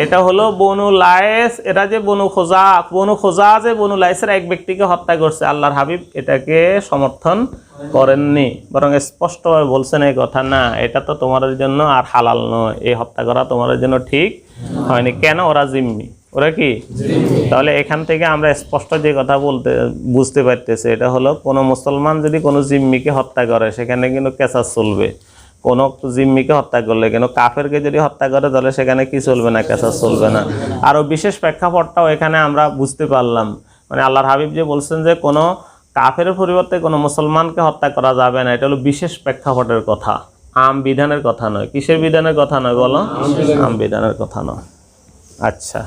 এটা হলো বনু লায়েস, এটা যে বনু খোজা যে বনু লায়েসের এক ব্যক্তিকে হত্যা করছে, আল্লাহর হাবিব এটাকে সমর্থন করেননি, বরং স্পষ্টভাবে বলছেন এই কথা, না এটা তো তোমাদের জন্য আর হালাল নয়, এই হত্যা করা তোমাদের জন্য ঠিক হয়নি। কেন? ওরা জিম্মি, ওরা কি? তাহলে এখান থেকে আমরা স্পষ্ট যে কথা বুঝতে পারতেছি, এটা হলো কোনো মুসলমান যদি কোনো জিম্মিকে হত্যা করে সেখানে কিন্তু কেসাস চলবে। কোনো জিম্মিকে হত্যা করলে, কেন কাফেরকে যদি হত্যা করে তাহলে সেখানে কি চলবে না, কেসাস চলবে না। আরও বিশেষ প্রেক্ষাপটটাও এখানে আমরা বুঝতে পারলাম, মানে আল্লাহর হাবিব যে বলছেন যে কোনো কাফের পরিবর্তে কোনো মুসলমানকে হত্যা করা যাবে না, এটা হলো বিশেষ প্রেক্ষাপটের কথা, আম বিধানের কথা নয়। কিসের বিধানের কথা নয় বলো? আম বিধানের কথা নয়। আচ্ছা,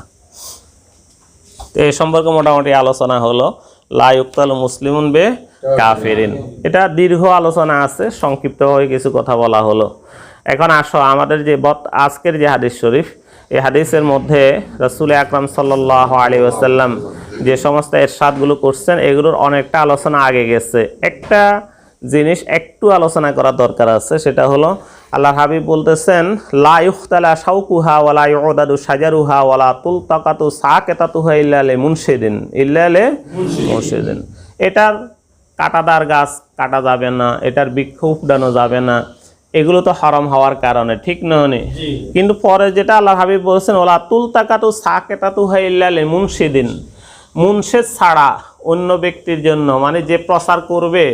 তো এই সম্পর্কে মোটামুটি আলোচনা হলো। লা ইউকতালু মুসলিমুন বে কাফিরিন, এটা দীর্ঘ আলোচনা আছে, সংক্ষিপ্ত হয়ে কিছু কথা বলা হলো। এখন আসো আমাদের যে আজকের যে হাদিস শরীফ, এই হাদিসের মধ্যে রাসূল আকরাম সাল্লাল্লাহু আলাইহি ওয়াসাল্লাম যে সমস্ত ইরশাদগুলো করছেন এগুলোর অনেকটা আলোচনা আগে গেছে। একটা জিনিস একটু আলোচনা করা দরকার আছে, সেটা হলো আল্লাহর হাবিব বলতেছেন লা ইখতালা শাউকুহা ওয়ালা ইউদাদু শাজারুহা ওয়ালা তুলতাকাতু সাকাতাতুহা ইল্লা লিমুনশিদিন মুনশিদিন। এটার কাটাদার গাছ কাটা যাবে না, এটার বৃক্ষ উপড়ানো যাবে না, এগুলো তো হারাম হওয়ার কারণে, ঠিক নয়? কিন্তু পরে যেটা আল্লাহর হাবিব বলছেন ওয়ালা তুলতাকাতু সাকাতাতুহা ইল্লা লিমুনশিদিন, মুনশিদ ছাড়া অন্য ব্যক্তির জন্য, মানে যে প্রচার করবে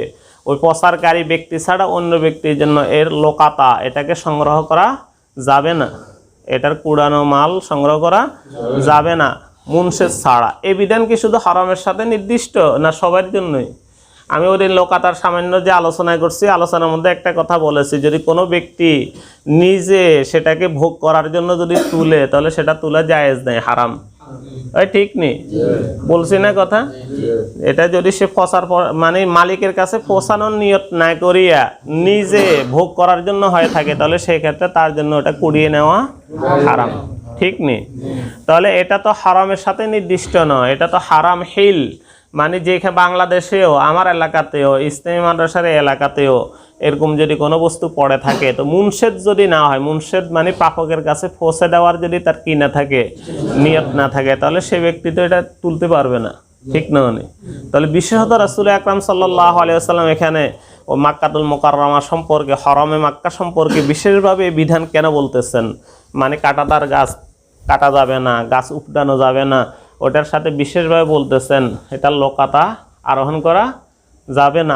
ওই প্রচারকারী ব্যক্তি ছাড়া অন্য ব্যক্তির জন্য এর লোকাতা, এটাকে সংগ্রহ করা যাবে না, এটার কুড়ানো মাল সংগ্রহ করা যাবে না মুনশিদ ছাড়া। এই বিধান কি শুধু হারামের সাথে নির্দিষ্ট না সবার জন্যই? আমি ওই দিন লোকাতার সামান্য যে আলোচনা করছি, আলোচনার মধ্যে একটা কথা বলেছি, যদি কোনো ব্যক্তি নিজে সেটাকে ভোগ করার জন্য যদি তুলে, তাহলে সেটা তোলা জায়েজ নেই, হারাম। ঠিক নেই বলছি না কথা? এটা যদি সে ফসার মানে মালিকের কাছে ফসানোর নিয়ত না করিয়া নিজে ভোগ করার জন্য হয়ে থাকে, তাহলে সেই ক্ষেত্রে তার জন্য ওটা কুড়িয়ে নেওয়া হারাম, ঠিক নেই? তাহলে এটা তো হারামের সাথে নির্দিষ্ট নয়, এটা তো হারাম হিল, মানে যেখানে বাংলাদেশেও আমার এলাকাতেও ইসলামী মাদ্রাসার এলাকাতেও এরকম যদি কোনো বস্তু পড়ে থাকে, তো মুনশেদ যদি না হয়, মুনশেদ মানে প্রাপকের কাছে পৌঁছে দেওয়ার যদি তার কি না থাকে, নিয়ত না থাকে, তাহলে সে ব্যক্তি তো এটা তুলতে পারবে না, ঠিক না? তাহলে বিশেষত রাসূল আকরাম সাল্লাল্লাহু আলাইহি ওয়াসাল্লাম এখানে ও মাক্কাতুল মুকাররমা সম্পর্কে, হরমে মাক্কা সম্পর্কে বিশেষভাবে বিধান কেন বলতেছেন? মানে কাটাদার গাছ কাটা যাবে না, গাছ উপড়ানো যাবে না, ওটার সাথে বিশেষভাবে বলতেছেন এটা লোকাতা আরোহণ করা যাবে না,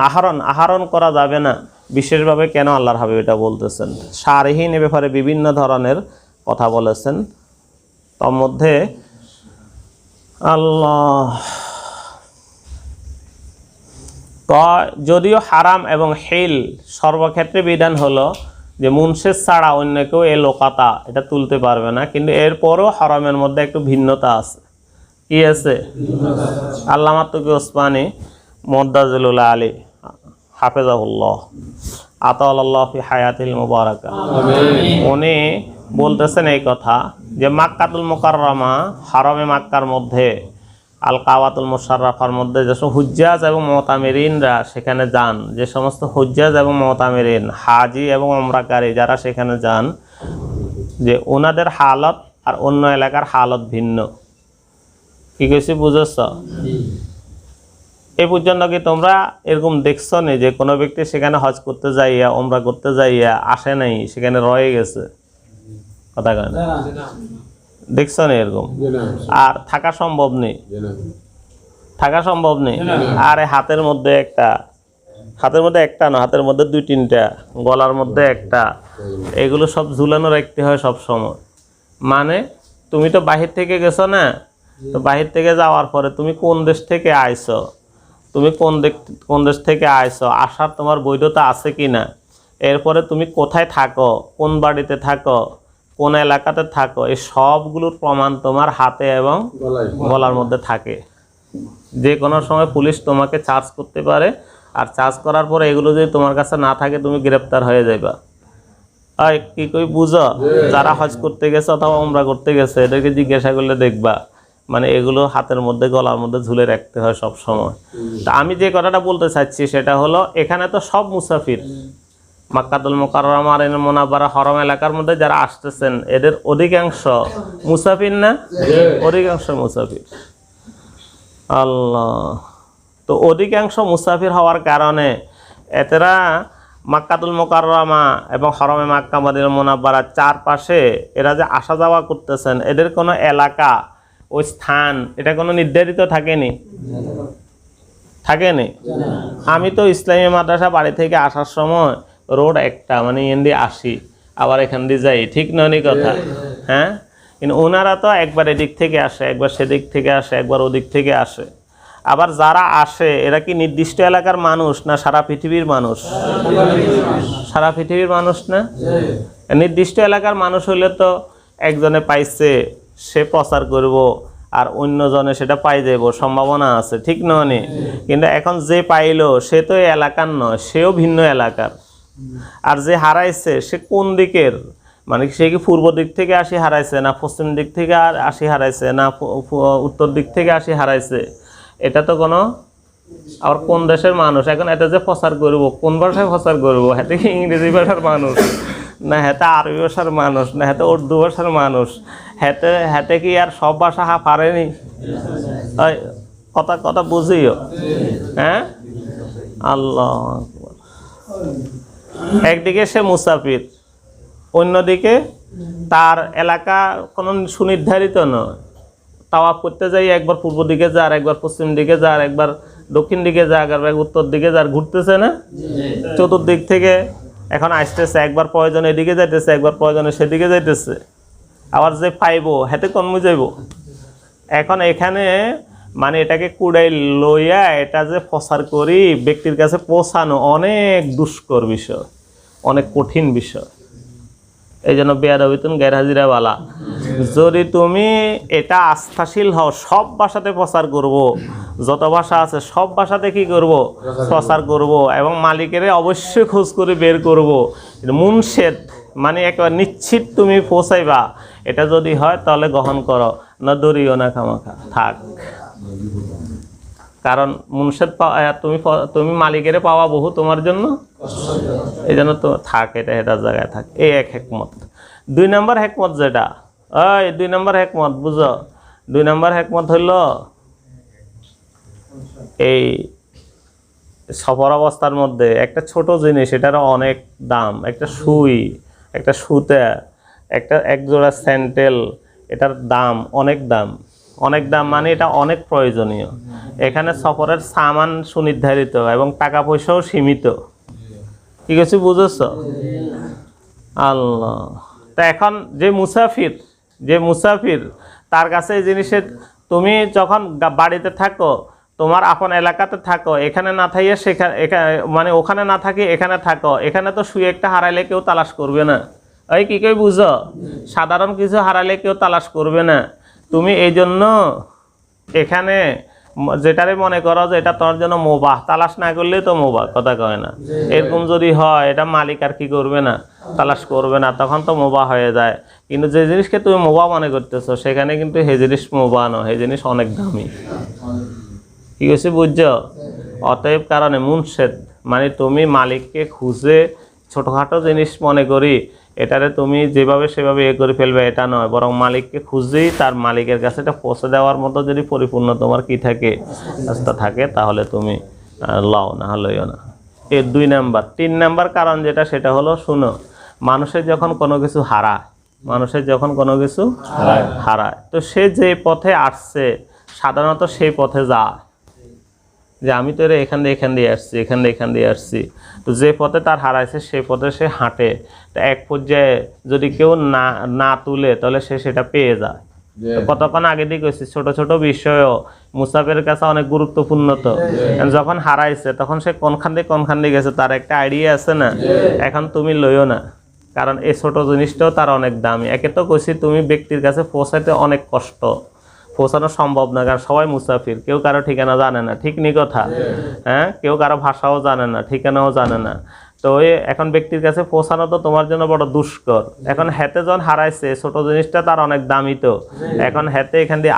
আহরণ করা যাবে না। বিশেষভাবে কেন আল্লাহর হাবিব এটা বলতেছেন? শারহীন এ ব্যাপারে বিভিন্ন ধরনের কথা বলেছেন। তার মধ্যে আল্লাহ যদিও হারাম এবং হিল সর্বক্ষেত্রে বিধান হলো যে মুনশিদ ছাড়া অন্য কেউ এ লোকাতা এটা তুলতে পারবে না, কিন্তু এরপরও হারামের মধ্যে একটু ভিন্নতা আছে। কি আছে? আল্লামা তুকি ওসমানী মুদ্দাজিলুল আলী হাফেজাহুল্লাহ আতাআল্লাহ ফি হায়াতিল মুবারাকা, উনি বলতেছেন এই কথা যে মাক্কাতুল মুকাররমা হারমে মাক্কার মধ্যে আল কাওয়াতুল মুশাররাফার মধ্যে যেসব হুজ্জাজ এবং মুতামিরিনরা সেখানে যান, যে সমস্ত হুজ্জাজ এবং মুতামিরিন, হাজি এবং উমরাকারী যারা সেখানে যান, যে ওনাদের হালত আর অন্য এলাকার হালত ভিন্ন। কি কইছি বুঝেছ? এই পর্যন্ত কি তোমরা এরকম দেখছো নি যে কোনো ব্যক্তি সেখানে হজ করতে যাইয়া উমরা করতে যাইয়া আসে নাই, সেখানে রয়ে গেছে? কথা কয় না? দেখছো না এরকম? আর থাকা সম্ভব নেই, থাকা সম্ভব নেই। আর হাতের মধ্যে একটা না, হাতের মধ্যে দুই তিনটা, গলার মধ্যে একটা, এগুলো সব ঝুলানো রাখতে হয় সব সময়। মানে তুমি তো বাহির থেকে গেছো না, তো বাহির থেকে যাওয়ার পরে তুমি কোন দেশ থেকে আইছো, তুমি কোন দেশ থেকে আইছো, আসার তোমার বৈধতা আছে কি না, এরপরে তুমি কোথায় থাকো, কোন বাড়িতে থাকো, কোন এলাকাতে থাকো, এই সবগুলোর প্রমাণ তোমার হাতে এবং গলার মধ্যে থাকে। যে কোনো সময় পুলিশ তোমাকে চার্জ করতে পারে, আর চার্জ করার পরে এগুলো যদি তোমার কাছে না থাকে তুমি গ্রেপ্তার হয়ে যাইবা। কি কই বুঝো? যারা হজ করতে গেছে অথবা উমরা করতে গেছে এদেরকে জিজ্ঞাসা করলে দেখবা মানে এগুলো হাতের মধ্যে গলার মধ্যে ঝুলে রাখতে হয় সব সময়। তা আমি যে কথাটা বলতে চাচ্ছি সেটা হলো, এখানে তো সব মুসাফির, মাক্কাতুল মুকাররমা আর মুনাওয়ারা হরম এলাকার মধ্যে যারা আসতেছেন এদের অধিকাংশ মুসাফির না? অধিকাংশ মুসাফির। আল্লাহ, তো অধিকাংশ মুসাফির হওয়ার কারণে এতেরা মাক্কাতুল মুকাররমা এবং হরমে মাক্কা মদিনা মুনাওয়ারার চারপাশে এরা যে আসা যাওয়া করতেছেন, এদের কোনো এলাকা, ওই স্থান, এটা কোনো নির্ধারিত থাকেনি? আমি তো ইসলামী মাদ্রাসা বাড়ি থেকে আসার সময় রোড একটা, মানে এখান দিয়ে আসি আবার এখান দিয়ে যাই, ঠিক নয় কথা? হ্যাঁ, কিন্তু ওনারা তো একবার এদিক থেকে আসে, একবার সেদিক থেকে আসে, একবার ওদিক থেকে আসে। আবার যারা আসে এরা কি নির্দিষ্ট এলাকার মানুষ না সারা পৃথিবীর মানুষ? সারা পৃথিবীর মানুষ না? নির্দিষ্ট এলাকার মানুষ হইলে তো একজনে পাইছে সে প্রচার করব, আর অন্যজনে সেটা পাই যাব, সম্ভাবনা আছে, ঠিক নয়? কিন্তু এখন যে পাইলো সে তো এই এলাকার নয়, সেও ভিন্ন এলাকার। আর যে হারাইছে সে কোন দিকের, মানে সে কি পূর্ব দিক থেকে আসি হারাইছে, না পশ্চিম দিক থেকে আসি হারাইছে, না উত্তর দিক থেকে আসি হারাইছে, এটা তো কোনো, আবার কোন দেশের মানুষ, এখন এটা যে প্রচার করবো কোন ভাষায় প্রচার করবো, হাতে কি ইংরেজি ভাষার মানুষ, না হাতে আরবি ভাষার মানুষ, না হাতে উর্দু ভাষার মানুষ, হাতে কি আর সব ভাষা পারেনি? কথা কথা বুঝিও। হ্যাঁ, আল্লাহ আকবার। একদিকে সে মুসাফির, অন্যদিকে তার এলাকা কোনো সুনির্ধারিত নয়। তাওয়াফ করতে যাই একবার পূর্ব দিকে যা, আর একবার পশ্চিম দিকে যা, আর একবার দক্ষিণ দিকে যা, আর উত্তর দিকে যা, ঘুরতেছে না চতুর্দিক থেকে। এখন আসতেছে, একবার প্রয়োজন এদিকে যাইতেছে, একবার প্রয়োজনে সেদিকে যাইতেছে, আবার যে পাইবো হাতে কমে যাইব। এখন এখানে মানে এটাকে কুড়াই লইয়া এটা যে প্রচার করি ব্যক্তির কাছে পৌঁছানো অনেক দুষ্কর বিষয়, অনেক কঠিন বিষয়। এই জন্য বেয়াদবিতুন গায়ের হাজিরা বালা। যদি তুমি এটা আস্থাশীল হও, সব ভাষাতে প্রচার করব, যত ভাষা আছে সব ভাষাতে কি করব, প্রচার করব, এবং মালিকের অবশ্যই খোঁজ করে বের করব। মুনশেদ মানে একেবারে নিশ্চিত তুমি পৌঁছাইবা, এটা যদি হয় তাহলে গ্রহণ করো, না দরিও না খামাখা থাক। কারণ মুনশেদ তুমি মালিকের পাওয়া বহু তোমার জন্য, এই জন্য তো থাক, এটা এটার জায়গায় থাক। এই এক হেকমত। 2 নম্বর হেকমত যেটা, ওই 2 নম্বর হেকমত বুঝো। 2 নম্বর হেকমত হইল এই সফর অবস্থার মধ্যে একটা ছোট জিনিস, এটার অনেক দাম। একটা সুই, একটা সুতা, এক জোড়া স্যান্ডেল, এটার দাম অনেক দাম। অনেক দাম মানে এটা অনেক প্রয়োজনীয়। এখানে সফরের সামান সুনির্ধারিত এবং টাকা পয়সাও সীমিত। কি কিছু বুঝেছ? আল্লাহ। তা এখন যে মুসাফির তার কাছে এই জিনিসের, তুমি যখন বাড়িতে থাকো, তোমার আপন এলাকাতে থাকো, এখানে না থাকিয়ে সেখানে, মানে ওখানে না থাকি এখানে থাকো, এখানে তো শুয়ে একটা হারাইলে কেউ তালাশ করবে না। ওই কি কেউ বুঝো? সাধারণ কিছু হারাইলে কেউ তালাশ করবে না। তুমি এই জন্য এখানে যেটারে মনে করো যে এটা তোমার জন্য মোবাহ, তালাশ না করলে তো মোবাহ, কথা কয় না। এরকম যদি হয় এটা মালিক আর কি করবে না, তালাশ করবে না, তখন তো মোবাহ হয়ে যায়। কিন্তু যে জিনিসকে তুমি মোবাহ মনে করতেছো সেখানে কিন্তু সেই জিনিস মোবাহ নয়, সেই জিনিস অনেক দামি। কি হয়েছে বুঝছো? অতএব কারণে মুনশেদ মানে তুমি মালিককে খুঁজে ছোটখাটো জিনিস মনে করি এটারে তুমি যেভাবে সেভাবে করে ফেলবে এটা নয়, বরং মালিককে খুঁজেই তার মালিকের কাছে এটা পৌঁছে দেওয়ার মতো যদি পরিপূর্ণ তোমার কি থাকে, রাস্তা থাকে, তাহলে তুমি লাও, না হলেও না। এর 2 নাম্বার। 3 নাম্বার কারণ যেটা, সেটা হলো শুনো, মানুষের যখন কোনো কিছু হারায়, তো সে যে পথে আসছে সাধারণত সেই পথে যায়, যে আমি তো এখান দিয়ে আসছি, তো যে পথে তার হারাইছে সেই পথে সে হাঁটে। তো এক পর্যায়ে যদি কেউ না তুলে তাহলে সে সেটা পেয়ে যায়। কতক্ষণ আগে দিয়ে কইছি, ছোট ছোট বিষয়ও মুসাফিরের কাছে অনেক গুরুত্বপূর্ণ। তো যখন হারাইছে তখন সে কোনখান দিয়ে গেছে তার একটা আইডিয়া আছে না। এখন তুমি লইও না, কারণ এই ছোট জিনিসটাও তার অনেক দামি। একে তো কইছি তুমি ব্যক্তির কাছে পৌঁছাইতে অনেক কষ্ট, পৌঁছানো সম্ভব না, কারণ সবাই মুসাফির, কেউ কারো ঠিকানা জানে না, ঠিক নি কথা? হ্যাঁ, কেউ কারো ভাষাও জানে না, ঠিকানাও জানে না। তো এখন ব্যক্তির কাছে পৌঁছানো তো তোমার জন্য বড় দুষ্কর। এখন হাতে যখন হারাইছে ছোট জিনিসটা তার অনেক দামি, তো এখন হাতে এখান দিয়ে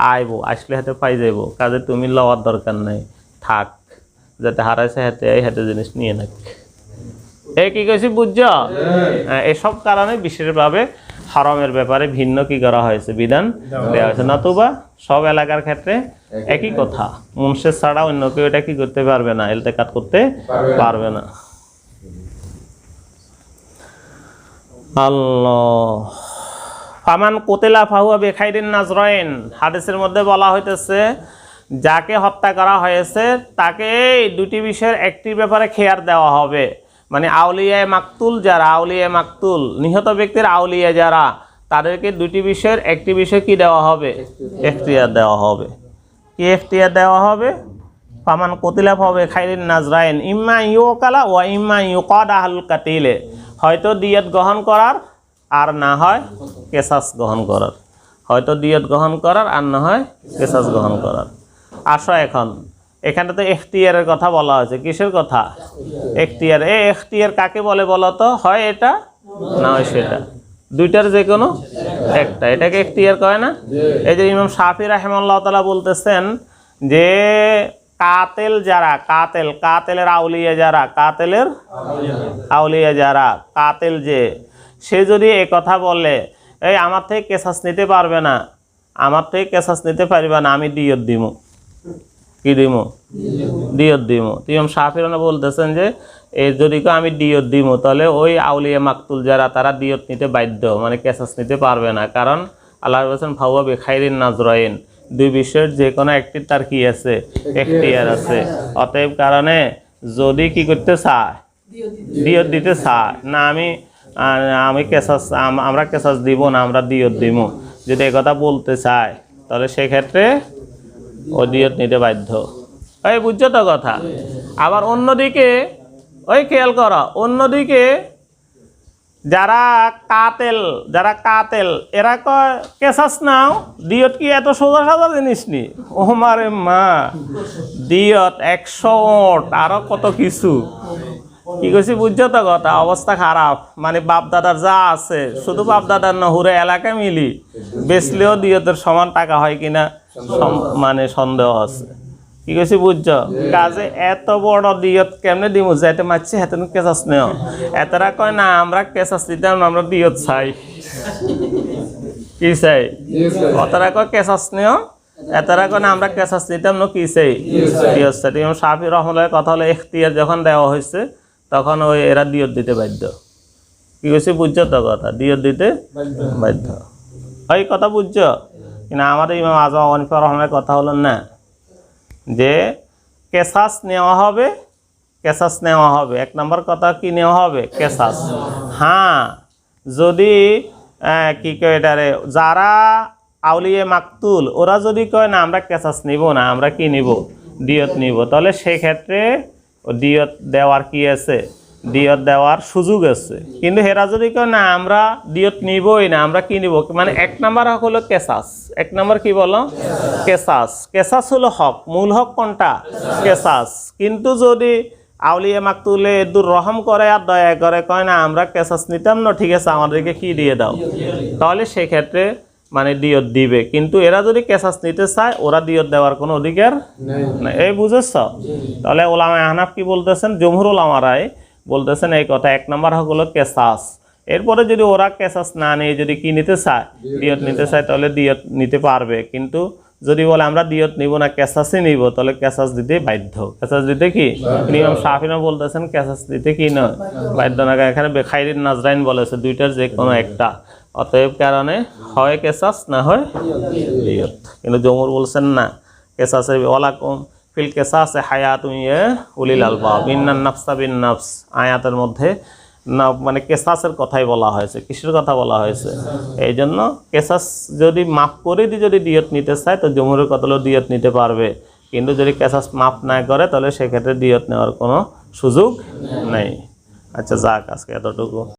আসলে হাতে পাই যাইব, কাজে তুমি লওয়ার দরকার নাই, থাক, যাতে হারাইছে হাতে জিনিস নিয়ে নাক। এই কি কইছি বুঝছো? এসব কারণে বিশেষভাবে হারামের ব্যাপারে ভিন্ন কি করা হয়েছে, বিধান দেওয়া হয়েছে। নতুবা সব এলাকার ক্ষেত্রে একই কথা, মুনশেদ ছাড়া অন্য কেউ এটা কি করতে পারবে না, ইলতেকাত করতে পারবে না। আল্লাহ। ফামান কুতিলা ফাহুয়া বিখাইরিন নাজরাইন, হাদিসের মধ্যে বলা হইতেছে যাকে হত্যা করা হয়েছে তাকে এই 2টি বিষয়ের একটির ব্যাপারে খেয়ার দেওয়া হবে। মানে আউলিয়ায়ে মাকতুল যারা, নিহত ব্যক্তির আউলিয়া যারা, তাদেরকে 2টি বিষয়ের একটি বিষয় কি দেওয়া হবে, এখতিয়ার দেওয়া হবে। কি এখতিয়ার দেওয়া হবে? ফামান কুতিলা ফাহুয়া বিখাইরিন নাজরাইন ইম্মা ইউকালা ওয়া ইম্মা ইউকাদ আহলুল কাতিলে, হয়তো দিয়ত গ্রহণ করার আর না হয় কেসাস গ্রহণ করার, হয়তো দিয়ত গ্রহণ করার আর না হয় কেসাস গ্রহণ করার। আসো এখন এখানে তো এখতিয়ারের কথা বলা হয়েছে। কিসের কথা? এখতিয়ার। এই এখতিয়ার কাকে বলে বলো তো? হয় এটা, না হয় সেটা। দুইটার যে কোনো একটা, এটাকে এখতিয়ার কয় না? এই যে ইমাম শাফি রাহিমাহুল্লাহ তাআলা বলতেছেন যে কাতেল যারা, কাতেলের আউলিয়া যারা, কাতেলের আউলিয়া যারা, কাতেল যে সে যদি এই কথা বলে এই আমার থেকে কেসাস নিতে পারবে না, আমার থেকে কেসাস নিতে পারবে না, আমি দিয়ত দিমু। কি দিমু? দিয়ত দিমু। ইমাম শাফি বলতেছেন যে এই যদি আমি দিয়ত দিমু তাহলে ওই আউলিয়া মাকতুল যারা তারা দিয়ত নিতে বাধ্য, মানে কেসাস নিতে পারবে না। কারণ আল্লাহ বলেছেন ফাওয়া বিখাইরিন নাজরাইন, দুই বিষয়ের যে কোনো একটি তার কি আছে? এখতিয়ার আছে। অতএব কারণে যদি কি করতে চায়, দিয়ত দিতে চায় না, আমি কেসাস, আমরা কেসাস দিব না, আমরা দিয়ত দিব, যদি একথা বলতে চায় তাহলে সেক্ষেত্রে ও দিয়ত নিতে বাধ্য। এই বুঝছো তো কথা? আবার অন্যদিকে ওই খেয়াল করো, অন্যদিকে যারা কাতেল এরা কয় কেসাস নাও, দিয়ত কি এত সোজা সাজা জিনিস নি? ও মারে মা, দিয়ত 100 ওট আরো কত কিছু। কি কইছি বুঝছো তো কথা? অবস্থা খারাপ। মানে বাপ দাদার যা আছে, শুধু বাপ দাদার না হুরে এলাকায় মিলি বেচলেও দিয়তের সমান টাকা হয় কিনা মানে সন্দেহ আছে। কি কইছি বুঝছো? কাজে এত বড় দিয়ত কেমনে দিমু? যাইতে মারছি হেতেন কেসাস নেও। এতরা কয় না আমরা কেসাস দিতাম না, আমরা দিয়ত চাই। কি চাই? অতরা কয় কেসাস নেও, এতরা কয় না আমরা কেসাস দিতাম না, কি চাই? দিয়ত চাই। ইমাম শাফি রাহমাতুল্লাহ কথা হলো এখতিয়ার যখন দেওয়া হয়েছে তখন ওই এরা দিয়ত দিতে বাধ্য। কি কইছি বুঝছো তো কথা? দিয়ত দিতে বাধ্য। ওই কথা বুঝছো কিনা? আমাদের ইমাম আজম আবু হানিফা রাহমাতুল্লাহ কথা হলো না যে কেসাস নেওয়া হবে, কেসাস নেওয়া হবে। এক নম্বর কথা কি নেওয়া হবে? কেসাস। হ্যাঁ, যদি কি কয় এটারে যারা আউলিয়া মাকতুল ওরা যদি কয় না আমরা কেসাস নিব না, আমরা কি নিব? দিয়ত নিব, তাহলে সেক্ষেত্রে দিয়ত দেওয়ার কি আছে? দিয়ত দেওয়ার সুযোগ আছে। কিন্তু হেরা যদি কয় না আমরা দিয়ত নিবই না, আমরা কি নিব? মানে এক নাম্বার হক হলো কেসাস। এক নাম্বার কি বলো? কেসাস। কেসাস হলো হক, মূল হক কোনটা? কেসাস। কিন্তু যদি আউলিয়া মাকতুলে দুররহম করে আর দয়া করে কয় না আমরা কেসাস নিতাম না, ঠিক আছে আমাদেরকে কি দিয়ে দাও, তাহলে সেক্ষেত্রে মানে দিয়ত দিবে। কিন্তু এরা যদি কেসাস নিতে চায় ওরা দিয়ত দেওয়ার কোনো অধিকার নাই। এই বুঝেছ? তাহলে ওলামা আহনাফ কি বলতেছেন? জমহুর ওলামারাই বলতেছেন এই কথা, এক নম্বর হক হলো কেসাস। এরপরে যদি ওরা কেসাস না নিয়ে যদি কি নিতে চায়, দিয়ত নিতে চায়, তাহলে দিয়ত নিতে পারবে। কিন্তু যদি বলে আমরা দিয়ত নিব না, কেসাসই নিব, তাহলে কেসাস দিতে বাধ্য। কেসাস দিতে কি? ইমাম শাফি বলতেছেন কেসাস দিতে কি নয় বাধ্য না। এখানে বেখাইরিন নাজরাইন বলেছে, দুইটার যে কোনো একটা। অতএব কারণে হয় কেসাস না হয় দিয়ত। কিন্তু জমহুর বলছেন না, কেসাসের ওয়ালাকুম ফিল কেসাসে হায়াতুন উলিল আলবাব ইন্নান নাফসা বিন নাফস আয়াতের মধ্যে না মানে কেসাসের কথাই বলা হয়েছে। কিসের কথা বলা হয়েছে? এই জন্য কেসাস যদি মাফ করে দিয়ে যদি দিয়ত নিতে চায় তো জমহুরের কথা হলো দিয়ত নিতে পারবে। কিন্তু যদি কেসাস মাফ না করে তাহলে সেক্ষেত্রে দিয়ত নেওয়ার কোনো সুযোগ নেই। আচ্ছা যাক, আজকে এতটুকু।